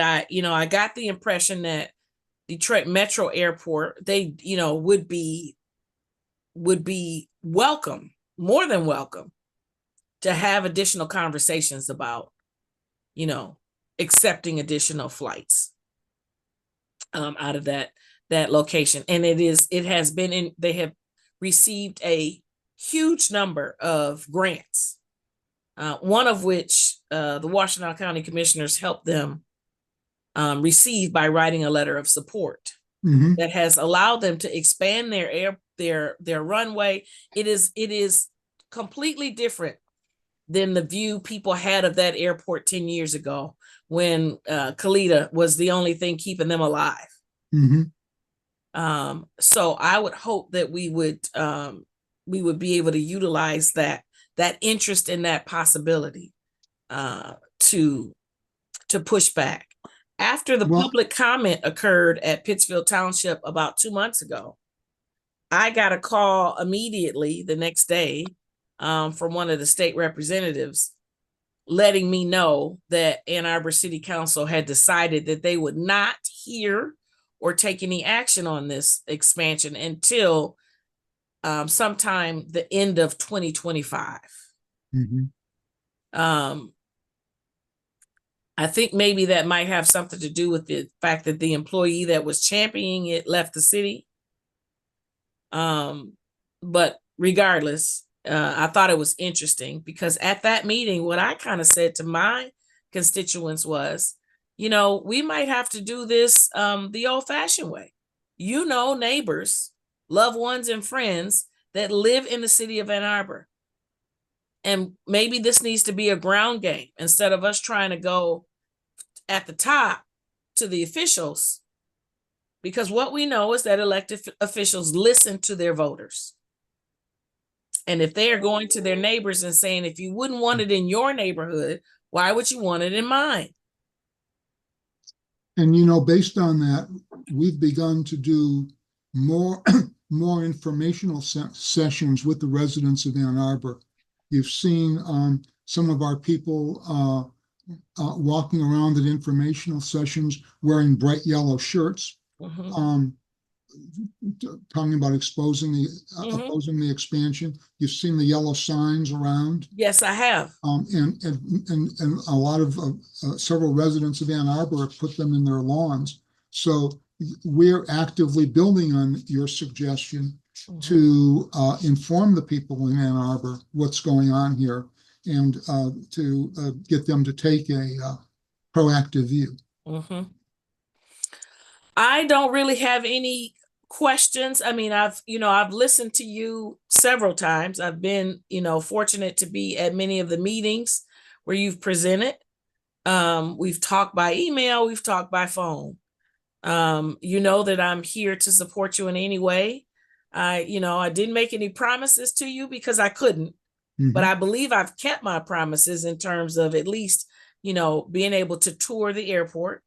[SPEAKER 1] I got the impression that Detroit Metro Airport, they, would be welcome, more than welcome, to have additional conversations about, accepting additional flights out of that location. And it has been they have received a huge number of grants, one of which the Washington County Commissioners helped them receive by writing a letter of support
[SPEAKER 2] Mm-hmm.
[SPEAKER 1] that has allowed them to expand their runway. It is completely different than the view people had of that airport 10 years ago, when Kalita was the only thing keeping them alive.
[SPEAKER 2] Mm-hmm.
[SPEAKER 1] So I would hope that we would be able to utilize that interest in that possibility to push back. After the
[SPEAKER 2] Well,
[SPEAKER 1] public comment occurred at Pittsfield Township about 2 months ago, I got a call immediately the next day from one of the state representatives, letting me know that Ann Arbor City Council had decided that they would not hear or take any action on this expansion until sometime the end of 2025.
[SPEAKER 2] mm-hmm.
[SPEAKER 1] Um, I think maybe that might have something to do with the fact that the employee that was championing it left the city. But regardless, I thought it was interesting, because at that meeting, what I kind of said to my constituents was, we might have to do this the old-fashioned way. Neighbors, loved ones, and friends that live in the city of Ann Arbor. And maybe this needs to be a ground game instead of us trying to go at the top to the officials, because what we know is that elected officials listen to their voters. And if they are going to their neighbors and saying, if you wouldn't want it in your neighborhood, why would you want it in mine?
[SPEAKER 2] And based on that, we've begun to do more more informational sessions with the residents of Ann Arbor. You've seen some of our people walking around at informational sessions wearing bright yellow shirts,
[SPEAKER 1] Mm-hmm.
[SPEAKER 2] talking about opposing
[SPEAKER 1] Mm-hmm.
[SPEAKER 2] the expansion. You've seen the yellow signs around.
[SPEAKER 1] Yes, I have.
[SPEAKER 2] And a lot of several residents of Ann Arbor have put them in their lawns. So we're actively building on your suggestion
[SPEAKER 1] Mm-hmm.
[SPEAKER 2] to inform the people in Ann Arbor what's going on here, and to get them to take a proactive view.
[SPEAKER 1] Mm-hmm. I don't really have any questions. I mean, I've listened to you several times. I've been, fortunate to be at many of the meetings where you've presented. We've talked by email, we've talked by phone. You know that I'm here to support you in any way. I didn't make any promises to you because I couldn't, but I believe I've kept my promises in terms of at least, being able to tour the airport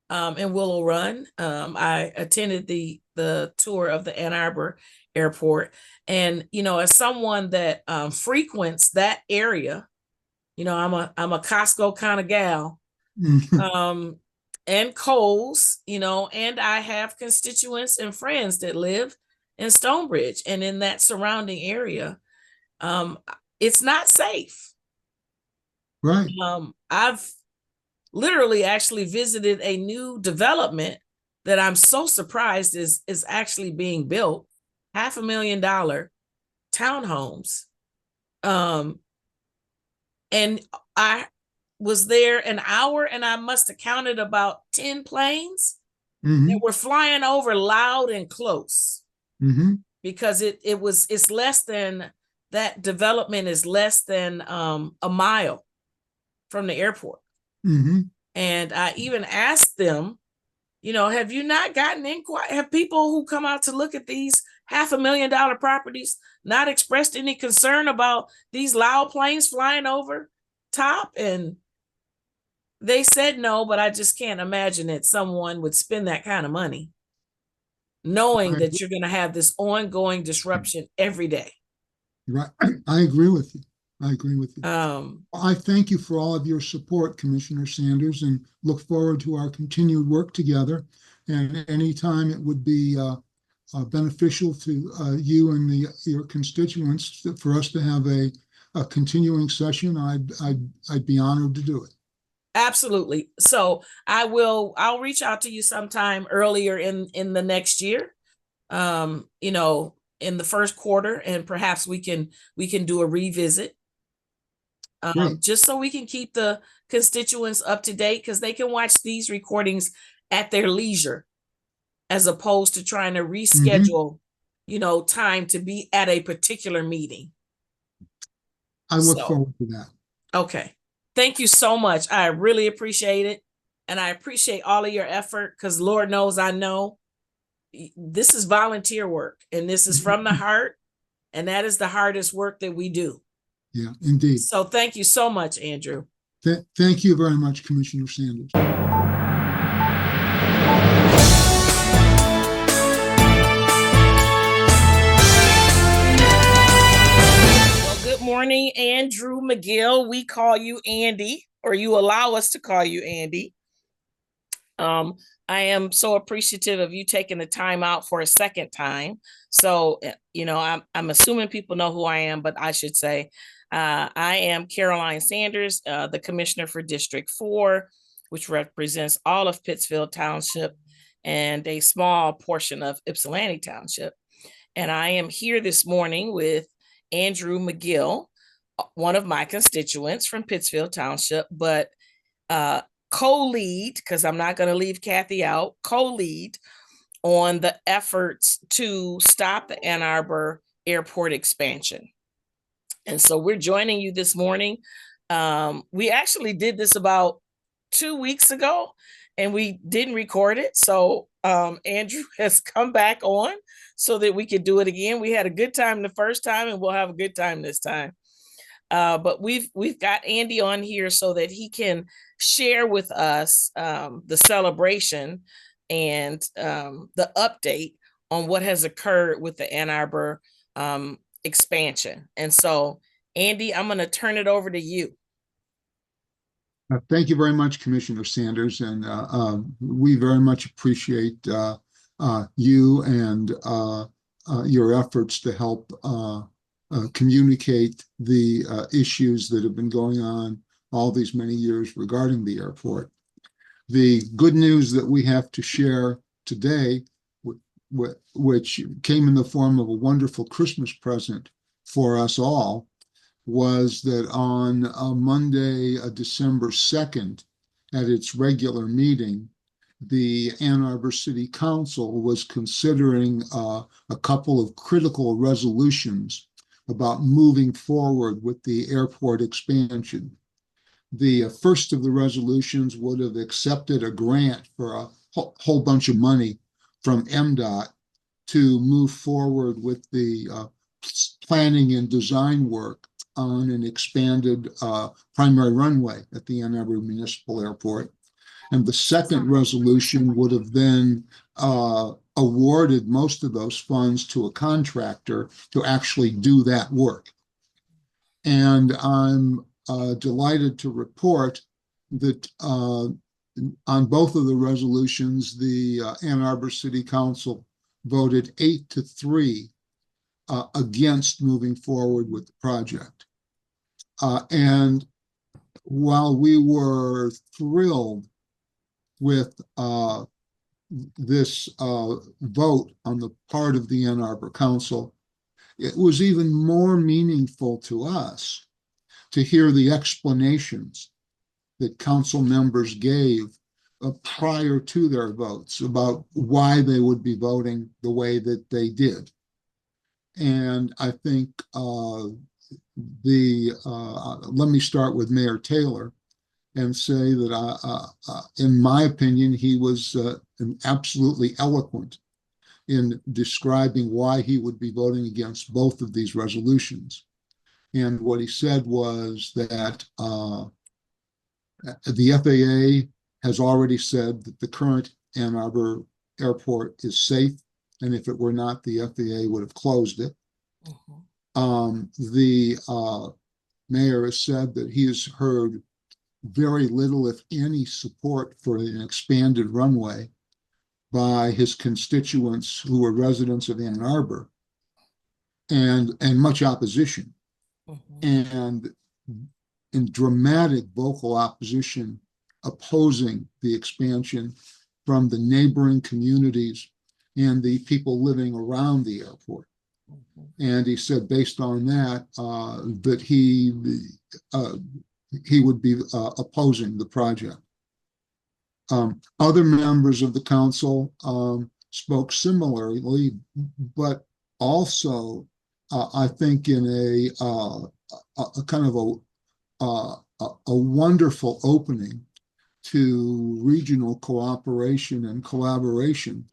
[SPEAKER 1] in Willow Run. I attended the tour of the Ann Arbor Airport, and as someone that frequents that area, I'm a Costco kind of gal, um, and Kohl's, and I have constituents and friends that live in Stonebridge and in that surrounding area. Um, it's not safe.
[SPEAKER 2] Right.
[SPEAKER 1] I've literally actually visited a new development that I'm so surprised is actually being built, $500,000 townhomes. And I was there an hour and I must have counted about 10 planes that were flying over loud and close, because it's less than, that development is less than a mile from the airport. And I even asked them, have you not gotten inquiry? Have people who come out to look at these $500,000 properties not expressed any concern about these loud planes flying over top? And they said no, but I just can't imagine that someone would spend that kind of money knowing that you're going to have this ongoing disruption every day.
[SPEAKER 2] Right. I agree with you. I agree with you. I thank you for all of your support, Commissioner Sanders, and look forward to our continued work together. And anytime it would be beneficial to you and your constituents for us to have a continuing session, I'd be honored to do it.
[SPEAKER 1] Absolutely. So I'll reach out to you sometime earlier in the next year, in the first quarter, and perhaps we can do a revisit. Just so we can keep the constituents up to date, because they can watch these recordings at their leisure, as opposed to trying to reschedule, time to be at a particular meeting.
[SPEAKER 2] I look forward to that.
[SPEAKER 1] Okay. Thank you so much. I really appreciate it. And I appreciate all of your effort, because Lord knows I know this is volunteer work and this is from the heart. And that is the hardest work that we do.
[SPEAKER 2] Yeah, indeed.
[SPEAKER 1] So thank you so much, Andrew.
[SPEAKER 2] Thank you very much, Commissioner Sanders.
[SPEAKER 1] Well, good morning, Andrew McGill. We call you Andy, or you allow us to call you Andy. I am so appreciative of you taking the time out for a second time. So, I'm assuming people know who I am, but I should say, I am Caroline Sanders, the commissioner for District 4, which represents all of Pittsfield Township and a small portion of Ypsilanti Township. And I am here this morning with Andrew McGill, one of my constituents from Pittsfield Township, but co-lead, because I'm not going to leave Kathy out, co-lead on the efforts to stop the Ann Arbor Airport expansion. And so we're joining you this morning. We actually did this about 2 weeks ago and we didn't record it. So Andrew has come back on so that we could do it again. We had a good time the first time and we'll have a good time this time. But we've got Andy on here so that he can share with us the celebration and the update on what has occurred with the Ann Arbor expansion. And so, Andy, I'm going to turn it over to you.
[SPEAKER 2] Thank you very much, Commissioner Sanders, and we very much appreciate you and your efforts to help communicate the issues that have been going on all these many years regarding the airport. The good news that we have to share today, which came in the form of a wonderful Christmas present for us all, was that on Monday, December 2nd, at its regular meeting, the Ann Arbor City Council was considering a couple of critical resolutions about moving forward with the airport expansion. The first of the resolutions would have accepted a grant for a whole bunch of money from MDOT to move forward with the planning and design work on an expanded primary runway at the Ann Arbor Municipal Airport. And the second resolution would have then awarded most of those funds to a contractor to actually do that work. And I'm delighted to report that on both of the resolutions, the Ann Arbor City Council voted 8-3 against moving forward with the project. And while we were thrilled with this vote on the part of the Ann Arbor Council, it was even more meaningful to us to hear the explanations that council members gave prior to their votes about why they would be voting the way that they did. And I think let me start with Mayor Taylor and say that in my opinion, he was absolutely eloquent in describing why he would be voting against both of these resolutions. And what he said was that the FAA has already said that the current Ann Arbor Airport is safe, and if it were not, the FAA would have closed it. The mayor has said that he has heard very little, if any, support for an expanded runway by his constituents who are residents of Ann Arbor, and much opposition, and in dramatic vocal opposition opposing the expansion from the neighboring communities and the people living around the airport. And he said, based on that, that he would be opposing the project. Other members of the council spoke similarly, but also, I think, in a kind of a wonderful opening to regional cooperation and collaboration,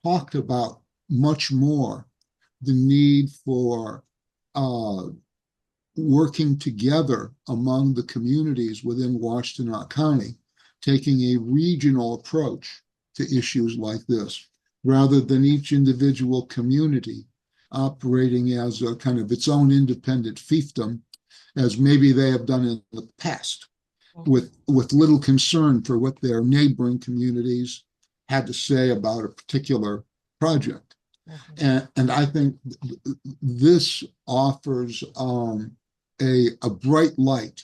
[SPEAKER 2] talked about much more the need for working together among the communities within Washtenaw County, taking a regional approach to issues like this, rather than each individual community operating as a kind of its own independent fiefdom, as maybe they have done in the past, with little concern for what their neighboring communities had to say about a particular project. And I think this offers a bright light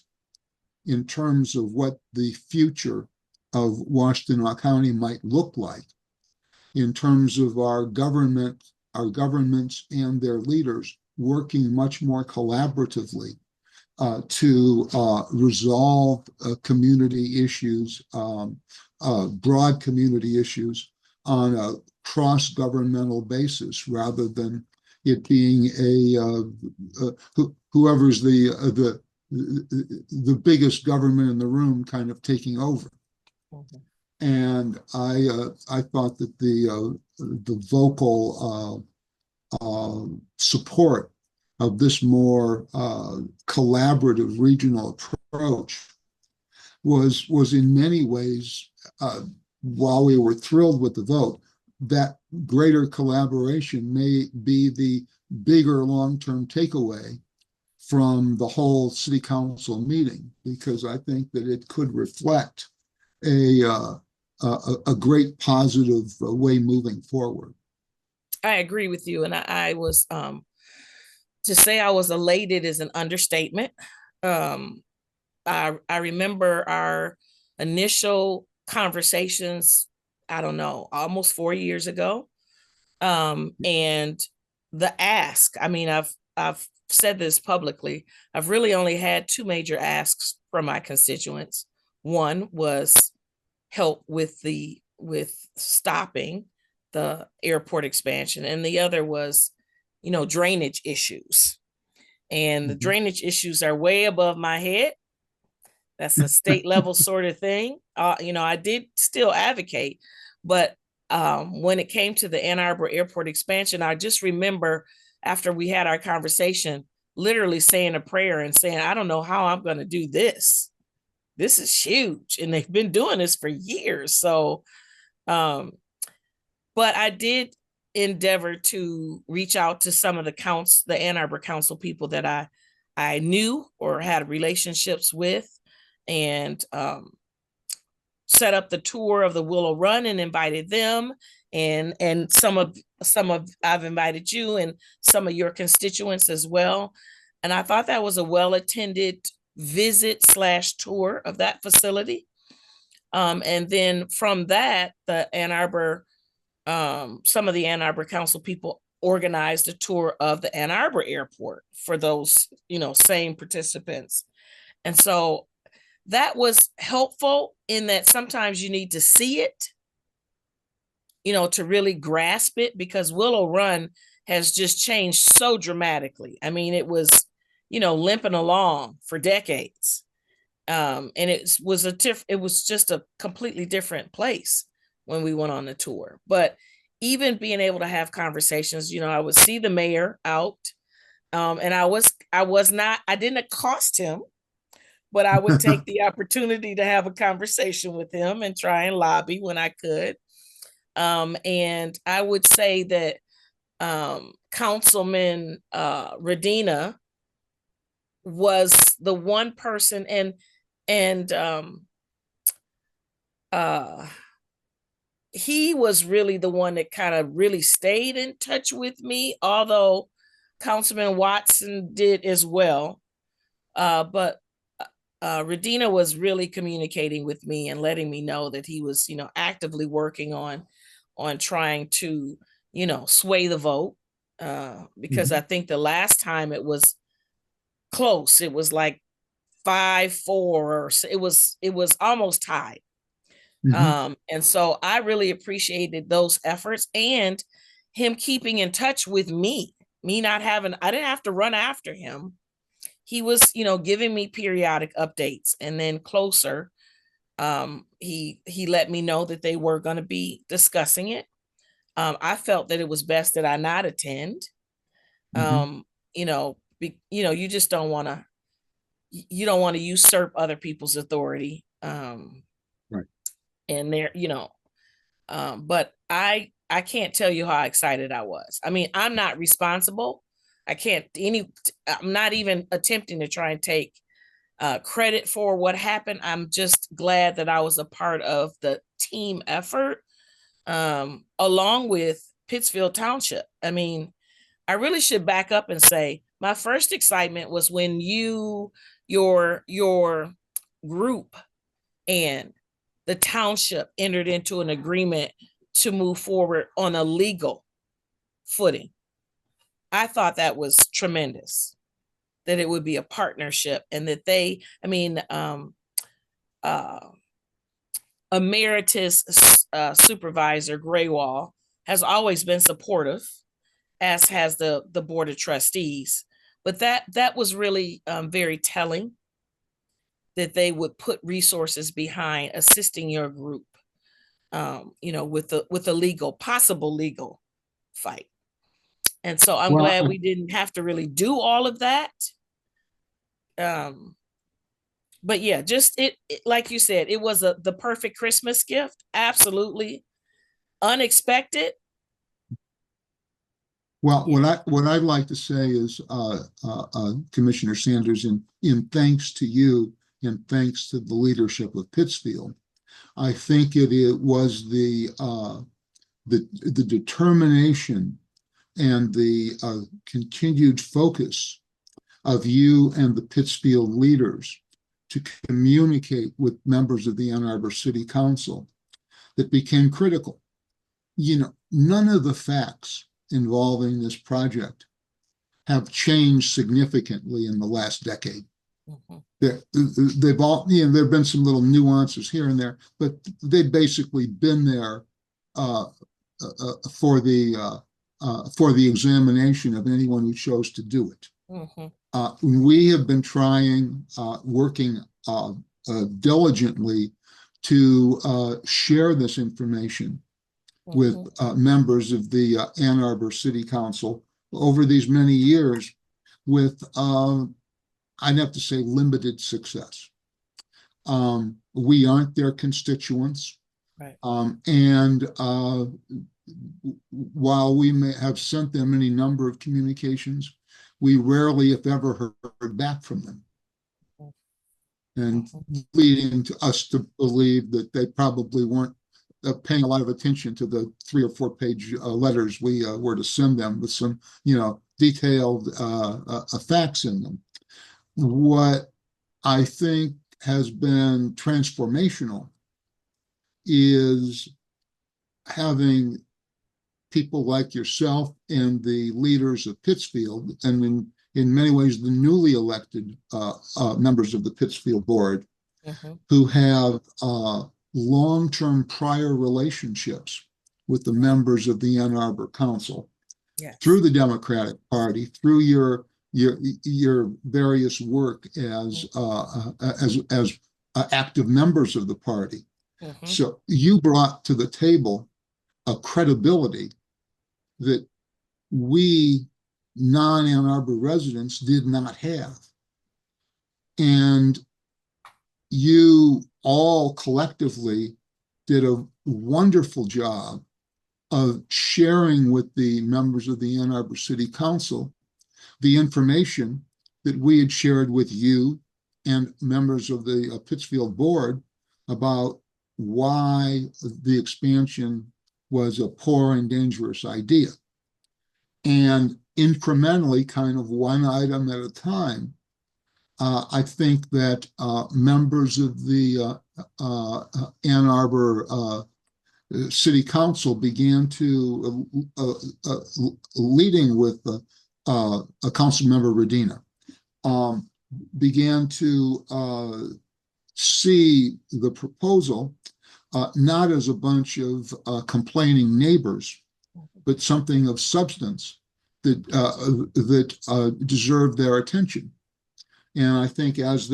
[SPEAKER 2] in terms of what the future of Washtenaw County might look like, in terms of our governments and their leaders working much more collaboratively to resolve community issues, broad community issues, on a cross-governmental basis, rather than it being whoever's the biggest government in the room kind of taking over. And I thought that the vocal support of this more collaborative regional approach was in many ways, while we were thrilled with the vote, that greater collaboration may be the bigger long-term takeaway from the whole city council meeting, because I think that it could reflect a great positive way moving forward.
[SPEAKER 1] I agree with you, and I was to say I was elated is an understatement. I remember our initial conversations, I don't know, almost 4 years ago. And the ask, I mean, I've said this publicly. I've really only had two major asks from my constituents. One was help with the stopping the airport expansion, and the other was, drainage issues. And the
[SPEAKER 2] Mhm.
[SPEAKER 1] drainage issues are way above my head. That's a state level sort of thing. I did still advocate, but when it came to the Ann Arbor Airport expansion, I just remember after we had our conversation, literally saying a prayer and saying, I don't know how I'm going to do this. This is huge. And they've been doing this for years. So, but I did endeavor to reach out to some of the Ann Arbor Council people that I knew or had relationships with, and set up the tour of the Willow Run and invited them, and some of I've invited you and some of your constituents as well. And I thought that was a well-attended visit slash tour of that facility. And then from that, the Ann Arbor, some of the Ann Arbor Council people organized a tour of the Ann Arbor Airport for those, same participants. And so that was helpful in that sometimes you need to see it, to really grasp it, because Willow Run has just changed so dramatically. I mean, it was, limping along for decades. And it was just a completely different place when we went on the tour. But even being able to have conversations, I would see the mayor out, and I didn't accost him, but I would take the opportunity to have a conversation with him and try and lobby when I could. And I would say that Councilman Radina was the one person, and he was really the one that kind of really stayed in touch with me, although Councilman Watson did as well. But Radina was really communicating with me and letting me know that he was, actively working on trying to, sway the vote. Because I think the last time it was close, it was like 5-4, or it was almost tied. And so I really appreciated those efforts and him keeping in touch with me. I didn't have to run after him. He was, giving me periodic updates, and then closer, he let me know that they were going to be discussing it. I felt that it was best that I not attend. You just don't want to, usurp other people's authority.
[SPEAKER 2] Right.
[SPEAKER 1] And there, but I can't tell you how excited I was. I mean, I'm not responsible. I'm not even attempting to try and take credit for what happened. I'm just glad that I was a part of the team effort, along with Pittsfield Township. I mean, I really should back up and say my first excitement was when your group and the township entered into an agreement to move forward on a legal footing. I thought that was tremendous, that it would be a partnership, and that emeritus supervisor Graywall has always been supportive, as has the board of trustees. But that was really very telling, that they would put resources behind assisting your group, with the possible legal fight. And so I'm
[SPEAKER 2] Well,
[SPEAKER 1] glad we didn't have to really do all of that. But yeah, just like you said, it was the perfect Christmas gift. Absolutely unexpected.
[SPEAKER 2] well, what I'd like to say is, Commissioner Sanders, in thanks to you and thanks to the leadership of Pittsfield, I think it was the determination and the continued focus of you and the Pittsfield leaders to communicate with members of the Ann Arbor City Council that became critical. None of the facts involving this project have changed significantly in the last decade.
[SPEAKER 1] Mhm.
[SPEAKER 2] They've all, there have been some little nuances here and there, but they've basically been there uh, for the examination of anyone who chose to do it.
[SPEAKER 1] Mhm.
[SPEAKER 2] We have been working diligently to share this information with
[SPEAKER 1] Mhm.
[SPEAKER 2] members of the Ann Arbor City Council over these many years with, I'd have to say, limited success. We aren't their constituents.
[SPEAKER 1] Right.
[SPEAKER 2] And while we may have sent them any number of communications, we rarely, if ever, heard back from them. And
[SPEAKER 1] Mhm.
[SPEAKER 2] leading to us to believe that they probably weren't paying a lot of attention to the 3 or 4 page letters we were to send them with some, detailed facts in them. What I think has been transformational is having people like yourself and the leaders of Pittsfield, and in many ways the newly elected members of the Pittsfield board,
[SPEAKER 1] Mhm.
[SPEAKER 2] who have long-term prior relationships with the members of the Ann Arbor Council
[SPEAKER 1] Yes.
[SPEAKER 2] through the Democratic Party, through your various work as active members of the party.
[SPEAKER 1] Mhm.
[SPEAKER 2] So you brought to the table a credibility that we non-Ann Arbor residents did not have. And you all collectively did a wonderful job of sharing with the members of the Ann Arbor City Council the information that we had shared with you and members of the Pittsfield board about why the expansion was a poor and dangerous idea. And incrementally, kind of one item at a time, I think that members of the Ann Arbor City Council began to, leading with Council Member Radina, began to see the proposal not as a bunch of complaining neighbors, but something of substance that deserved their attention. And I think as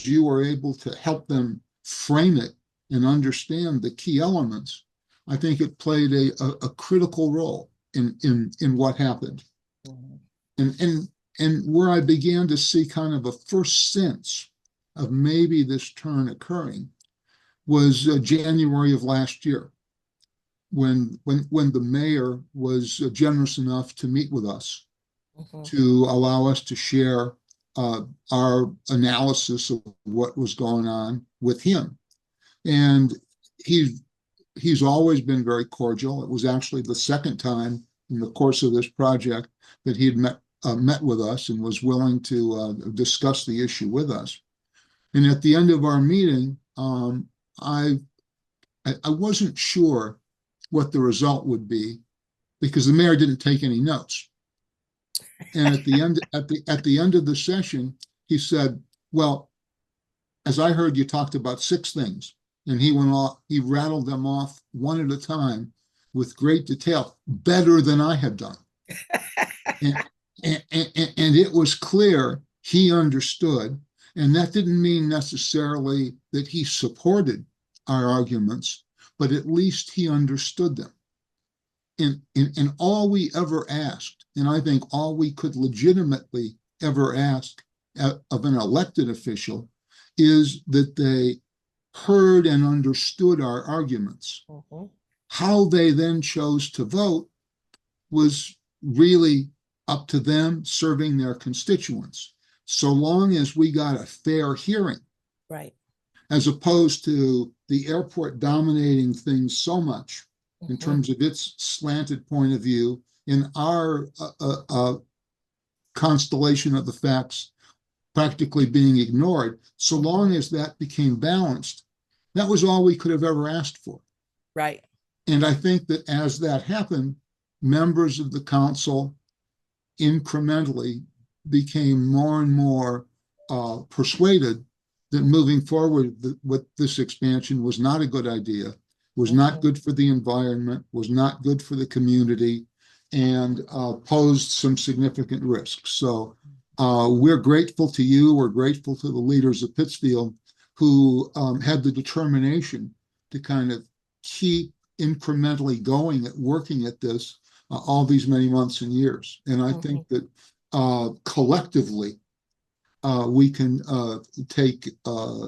[SPEAKER 2] you were able to help them frame it and understand the key elements, I think it played a critical role in what happened.
[SPEAKER 1] Mhm.
[SPEAKER 2] And where I began to see kind of a first sense of maybe this turn occurring was January of last year, when the mayor was generous enough to meet with us
[SPEAKER 1] Mhm.
[SPEAKER 2] to allow us to share our analysis of what was going on with him. And he's always been very cordial. It was actually the second time in the course of this project that he had met with us and was willing to discuss the issue with us. And at the end of our meeting, I wasn't sure what the result would be because the mayor didn't take any notes. And at the end of the session, he said, "Well, as I heard, you talked about 6 things," and he rattled them off one at a time with great detail, better than I had done. And, and it was clear he understood, and that didn't mean necessarily that he supported our arguments, but at least he understood them. And all we ever asked, and I think all we could legitimately ever ask of an elected official, is that they heard and understood our arguments.
[SPEAKER 1] Mhm.
[SPEAKER 2] How they then chose to vote was really up to them serving their constituents. So long as we got a fair hearing,
[SPEAKER 1] Right.
[SPEAKER 2] as opposed to the airport dominating things so much in
[SPEAKER 1] Mhm.
[SPEAKER 2] terms of its slanted point of view in our constellation of the facts practically being ignored. So long as that became balanced, that was all we could have ever asked for.
[SPEAKER 1] Right.
[SPEAKER 2] And I think that as that happened, members of the council incrementally became more and more persuaded that moving forward with this expansion was not a good idea, was not good for the environment, was not good for the community, and posed some significant risks. So we're grateful to you. We're grateful to the leaders of Pittsfield who had the determination to kind of keep incrementally going at working at this all these many months and years. And I think that collectively, we can take a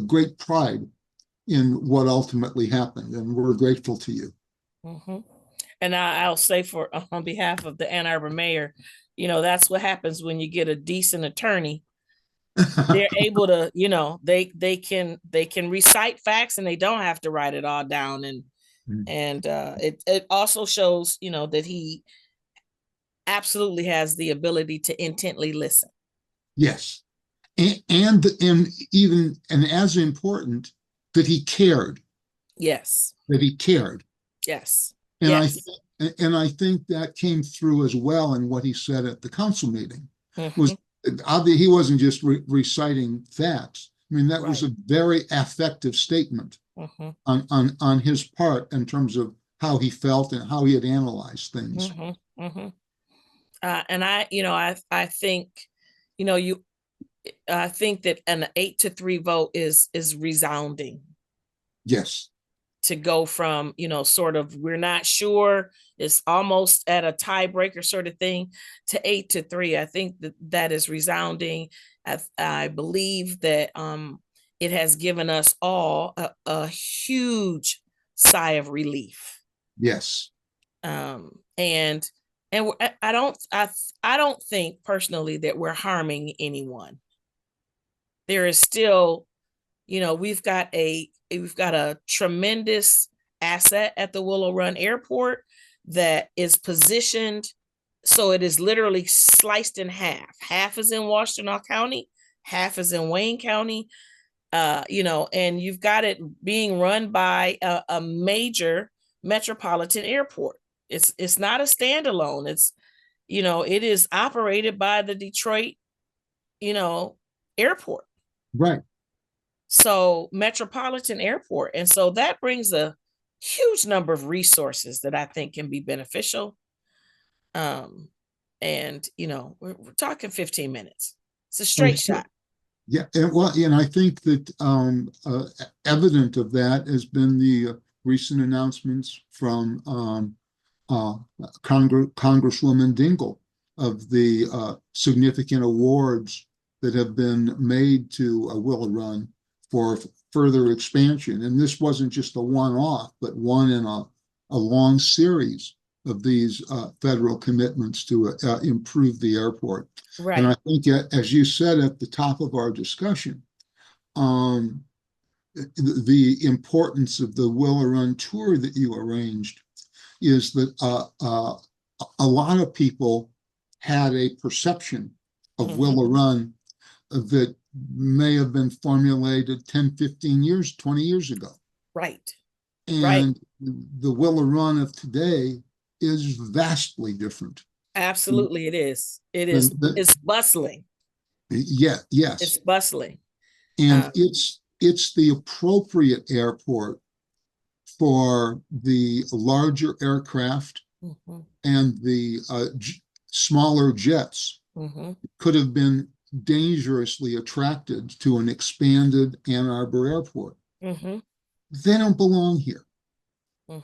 [SPEAKER 2] great pride in what ultimately happened, and we're grateful to you.
[SPEAKER 1] And I'll say for on behalf of the Ann Arbor mayor, that's what happens when you get a decent attorney. They're able to, they can recite facts and they don't have to write it all down. And it also shows, that he absolutely has the ability to intently listen.
[SPEAKER 2] Yes. And even as important, that he cared.
[SPEAKER 1] Yes.
[SPEAKER 2] That he cared.
[SPEAKER 1] Yes.
[SPEAKER 2] And
[SPEAKER 1] yes.
[SPEAKER 2] I think that came through as well in what he said at the council meeting. Was he wasn't just reciting facts. I mean, that was a very affective statement on his part in terms of how he felt and how he had analyzed things.
[SPEAKER 1] And I think, I think that an 8-3 vote is resounding.
[SPEAKER 2] Yes.
[SPEAKER 1] To go from, sort of, we're not sure, it's almost at a tiebreaker sort of thing, to 8-3. I think that is resounding. I believe that it has given us all a huge sigh of relief.
[SPEAKER 2] Yes.
[SPEAKER 1] And I don't think personally that we're harming anyone. There is still, we've got a tremendous asset at the Willow Run Airport that is positioned so it is literally sliced in half. Half is in Washtenaw County, half is in Wayne County. And you've got it being run by a major metropolitan airport. It's not a standalone. It's, it is operated by the Detroit, airport.
[SPEAKER 2] Right.
[SPEAKER 1] So metropolitan airport. And so that brings a huge number of resources that I think can be beneficial. And, we're talking 15 minutes. It's a straight shot.
[SPEAKER 2] Yeah. And I think that evident of that has been the recent announcements from Congresswoman Dingell of the significant awards that have been made to Willow Run for further expansion. And this wasn't just a one-off, but one in a long series of these federal commitments to improve the airport.
[SPEAKER 1] Right.
[SPEAKER 2] And I think, as you said at the top of our discussion, the importance of the Willow Run tour that you arranged is that a lot of people had a perception of Willow Run that may have been formulated 10, 15 years, 20 years ago.
[SPEAKER 1] Right.
[SPEAKER 2] And the Willow Run of today is vastly different.
[SPEAKER 1] Absolutely, it is. It's bustling.
[SPEAKER 2] Yeah, yes.
[SPEAKER 1] It's bustling.
[SPEAKER 2] And it's the appropriate airport for the larger aircraft and the smaller jets. Could have been dangerously attracted to an expanded Ann Arbor airport. They don't belong here.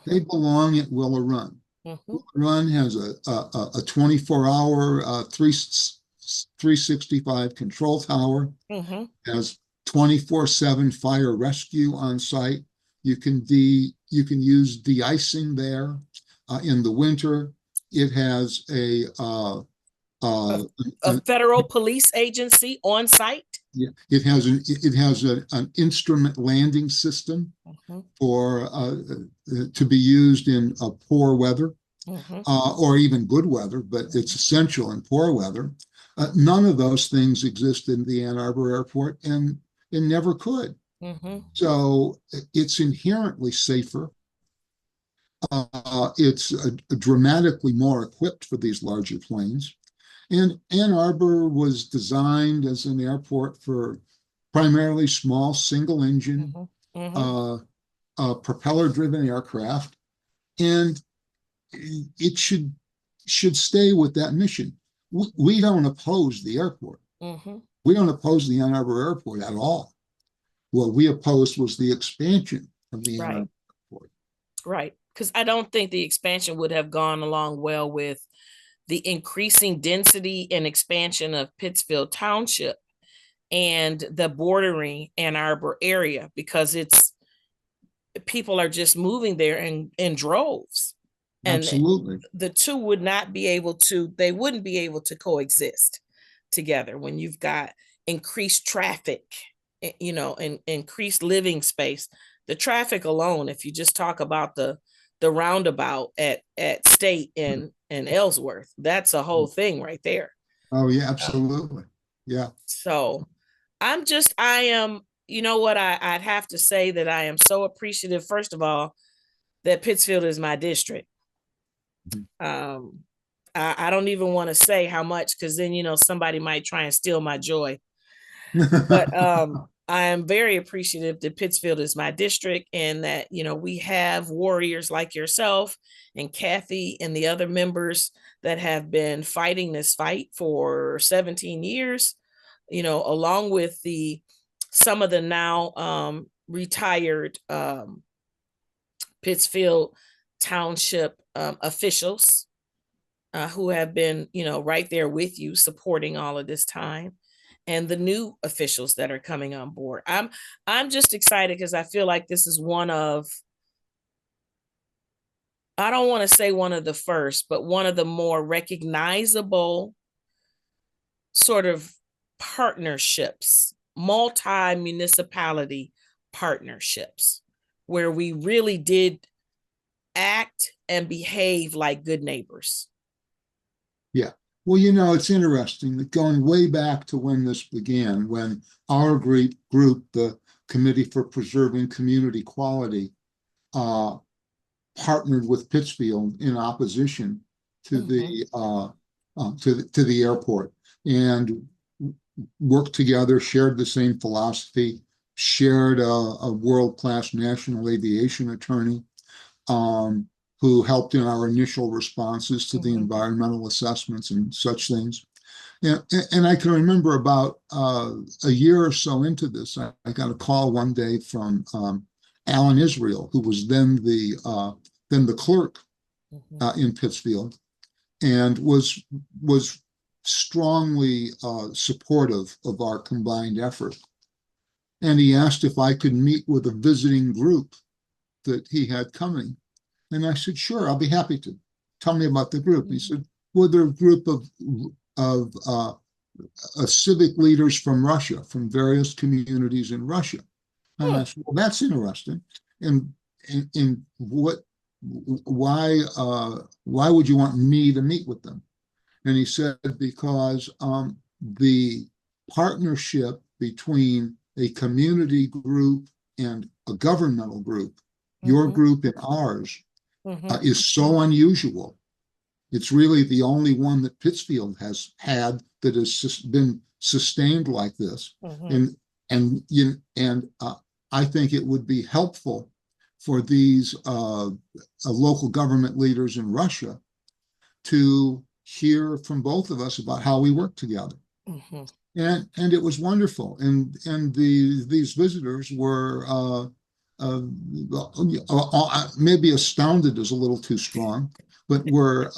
[SPEAKER 2] They belong at Willow Run. Willow Run has a 24-hour 365 control tower, has 24/7 fire rescue on site. You can use de-icing there in the winter. It has a
[SPEAKER 1] federal police agency on site.
[SPEAKER 2] Yeah, it has an instrument landing system for to be used in poor weather or even good weather, but it's essential in poor weather. None of those things exist in the Ann Arbor Airport, and it never could. So it's inherently safer. It's dramatically more equipped for these larger planes. And Ann Arbor was designed as an airport for primarily small single engine,
[SPEAKER 1] Mhm. Mhm.
[SPEAKER 2] uh, propeller driven aircraft. And it should stay with that mission. We don't oppose the airport.
[SPEAKER 1] Mhm.
[SPEAKER 2] We don't oppose the Ann Arbor Airport at all. What we opposed was the expansion of the Ann
[SPEAKER 1] Right.
[SPEAKER 2] Arbor Airport.
[SPEAKER 1] Right. Because I don't think the expansion would have gone along well with the increasing density and expansion of Pittsfield Township and the bordering Ann Arbor area, because it's people are just moving there in droves. And
[SPEAKER 2] Absolutely.
[SPEAKER 1] the two would not be able to, they wouldn't be able to coexist together when you've got increased traffic, and increased living space. The traffic alone, if you just talk about the roundabout at State and Ellsworth, that's a whole thing right there.
[SPEAKER 2] Oh, yeah,
[SPEAKER 1] Um,
[SPEAKER 2] absolutely. Yeah.
[SPEAKER 1] so I am, you know what, I'd have to say that I am so appreciative, first of all, that Pittsfield is my district. Um, I don't even want to say how much, because then, somebody might try and steal my joy. But I am very appreciative that Pittsfield is my district, and that, we have warriors like yourself and Kathy and the other members that have been fighting this fight for 17 years, along with the some of the now retired Pittsfield Township officials who have been, right there with you, supporting all of this time, and the new officials that are coming on board. I'm just excited because I feel like this is one of, I don't want to say one of the first, but one of the more recognizable sort of partnerships, multi-municipality partnerships, where we really did act and behave like good neighbors.
[SPEAKER 2] Yeah. Well, it's interesting that going way back to when this began, when our great group, the Committee for Preserving Community Quality, uh, partnered with Pittsfield in opposition to
[SPEAKER 1] Mhm.
[SPEAKER 2] the airport, and worked together, shared the same philosophy, shared a world-class national aviation attorney, um, who helped in our initial responses to the
[SPEAKER 1] Mhm.
[SPEAKER 2] environmental assessments and such things. And I can remember about a year or so into this, I got a call one day from Alan Israel, who was then the clerk
[SPEAKER 1] Mhm.
[SPEAKER 2] in Pittsfield, and was strongly supportive of our combined effort. And he asked if I could meet with a visiting group that he had coming. And I said, sure, I'll be happy to. Tell me about the group. He
[SPEAKER 1] Mhm.
[SPEAKER 2] said, well, they're a group of civic leaders from Russia, from various communities in Russia. And I
[SPEAKER 1] Hmm.
[SPEAKER 2] said, well, that's interesting. And in what, why would you want me to meet with them? And he said, because the partnership between a community group and a governmental group, your
[SPEAKER 1] Mhm.
[SPEAKER 2] group and ours,
[SPEAKER 1] Mhm.
[SPEAKER 2] is so unusual. It's really the only one that Pittsfield has had that has been sustained like this.
[SPEAKER 1] Mhm.
[SPEAKER 2] And I think it would be helpful for these local government leaders in Russia to hear from both of us about how we work together.
[SPEAKER 1] Mhm.
[SPEAKER 2] And it was wonderful. And these visitors were uh, maybe astounded is a little too strong, but were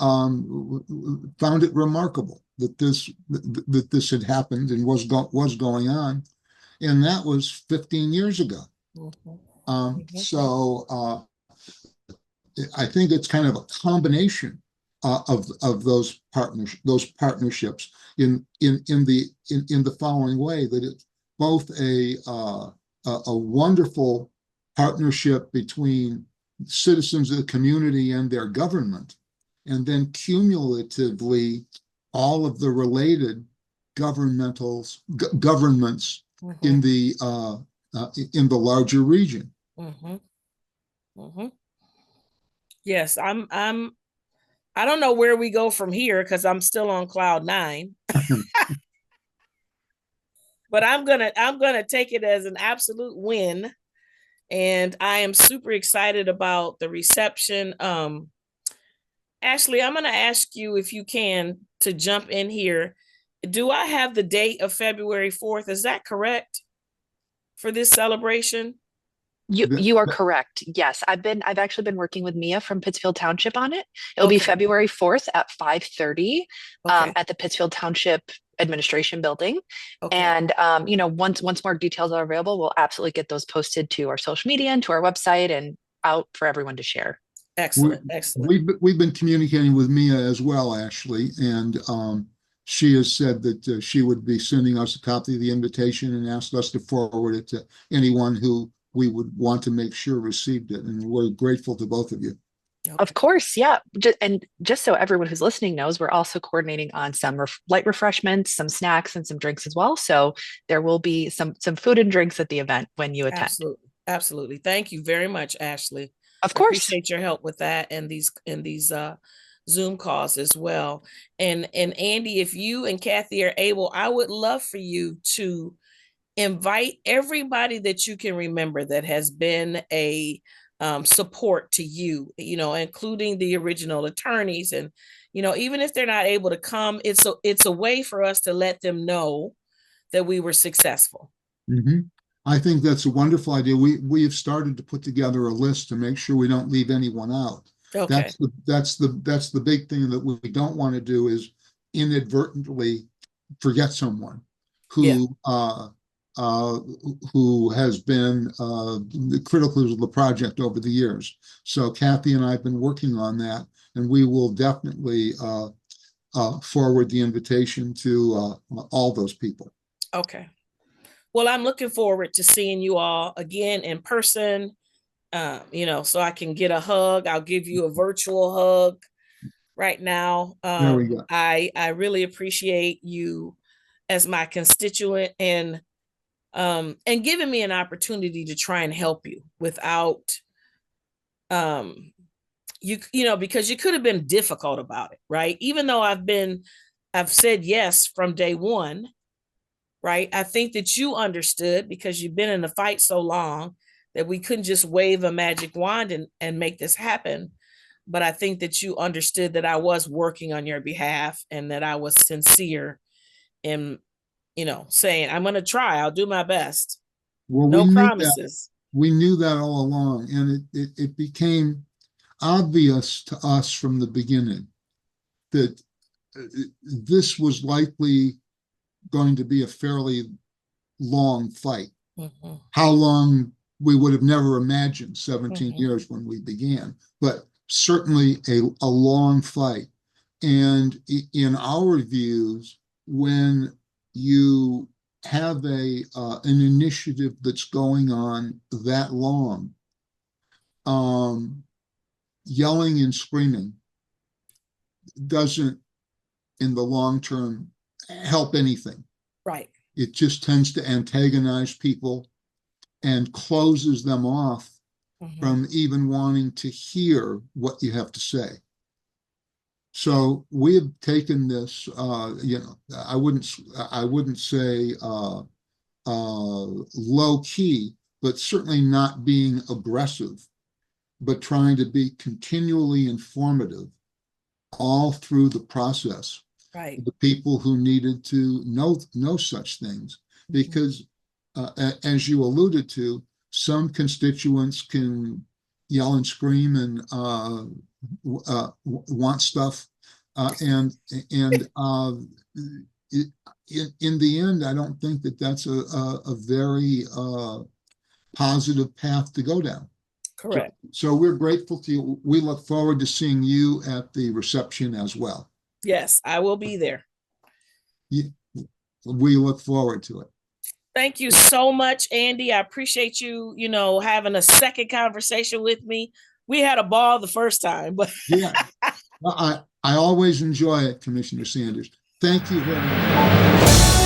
[SPEAKER 2] found it remarkable that this had happened and was going on, and that was 15 years ago.
[SPEAKER 1] Mhm. Mhm.
[SPEAKER 2] So I think it's kind of a combination of those partnerships in the following way, that it's both a wonderful partnership between citizens of the community and their government, and then cumulatively all of the related governments in
[SPEAKER 1] Mhm.
[SPEAKER 2] the larger region.
[SPEAKER 1] Mhm. Mhm. Yes, I'm I don't know where we go from here because I'm still on cloud nine. But I'm gonna take it as an absolute win, and I am super excited about the reception. Ashley, I'm gonna ask you if you can to jump in here. Do I have the date of February 4th? Is that correct for this celebration?
[SPEAKER 3] You
[SPEAKER 2] Th-
[SPEAKER 3] you are correct. Yes, I've actually been working with Mia from Pittsfield Township on it. It'll be
[SPEAKER 1] Okay.
[SPEAKER 3] February 4th at 5:30
[SPEAKER 1] Okay.
[SPEAKER 3] at the Pittsfield Township Administration Building.
[SPEAKER 1] Okay.
[SPEAKER 3] And once more details are available, we'll absolutely get those posted to our social media and to our website and out for everyone to share.
[SPEAKER 2] We,
[SPEAKER 1] Excellent. Excellent.
[SPEAKER 2] we've been communicating with Mia as well, Ashley, and she has said that she would be sending us a copy of the invitation and asked us to forward it to anyone who we would want to make sure received it. And we're grateful to both of you.
[SPEAKER 3] Of
[SPEAKER 1] Okay.
[SPEAKER 3] course, yeah. And just so everyone who's listening knows, we're also coordinating on some light refreshments, some snacks, and some drinks as well. So there will be some food and drinks at the event when you attend.
[SPEAKER 1] Absolutely. Absolutely. Thank you very much, Ashley.
[SPEAKER 3] Of
[SPEAKER 1] I
[SPEAKER 3] course.
[SPEAKER 1] appreciate your help with that and these Zoom calls as well. And Andy, if you and Kathy are able, I would love for you to invite everybody that you can remember that has been a support to you, including the original attorneys. And, even if they're not able to come, it's a way for us to let them know that we were successful.
[SPEAKER 2] Mhm. I think that's a wonderful idea. We have started to put together a list to make sure we don't leave anyone out.
[SPEAKER 1] Okay.
[SPEAKER 2] That's the big thing that we don't want to do is inadvertently forget someone
[SPEAKER 1] Yeah.
[SPEAKER 2] who uh, who has been critical of the project over the years. So Kathy and I have been working on that, and we will definitely forward the invitation to all those people.
[SPEAKER 1] Okay. Well, I'm looking forward to seeing you all again in person. So I can get a hug. I'll give you a virtual hug right now.
[SPEAKER 2] There we go.
[SPEAKER 1] I really appreciate you as my constituent and giving me an opportunity to try and help you without because you could have been difficult about it, right? Even though I've said yes from day one, right? I think that you understood because you've been in the fight so long that we couldn't just wave a magic wand and make this happen. But I think that you understood that I was working on your behalf and that I was sincere in, saying, I'm going to try, I'll do my best.
[SPEAKER 2] Well,
[SPEAKER 1] No promises.
[SPEAKER 2] we knew that all along, and it became obvious to us from the beginning that this was likely going to be a fairly long fight.
[SPEAKER 1] Mhm.
[SPEAKER 2] How long we would have never imagined 17
[SPEAKER 1] Mhm.
[SPEAKER 2] years when we began, but certainly a long fight. And in our views, when you have an initiative that's going on that long, yelling and screaming doesn't, in the long term, help anything.
[SPEAKER 1] Right.
[SPEAKER 2] It just tends to antagonize people and closes them off
[SPEAKER 1] Mhm.
[SPEAKER 2] from even wanting to hear what you have to say. So we have taken this, I wouldn't say low key, but certainly not being aggressive, but trying to be continually informative all through the process.
[SPEAKER 1] Right.
[SPEAKER 2] The people who needed to know such things,
[SPEAKER 1] Mhm.
[SPEAKER 2] because as you alluded to, some constituents can yell and scream and want stuff, and in the end, I don't think that that's a very positive path to go down. So,
[SPEAKER 1] Correct.
[SPEAKER 2] so we're grateful to you. We look forward to seeing you at the reception as well.
[SPEAKER 1] Yes, I will be there.
[SPEAKER 2] We look forward to it.
[SPEAKER 1] Thank you so much, Andy. I appreciate you, having a second conversation with me. We had a ball the first time, but
[SPEAKER 2] Yeah, I always enjoy it, Commissioner Sanders. Thank you very much.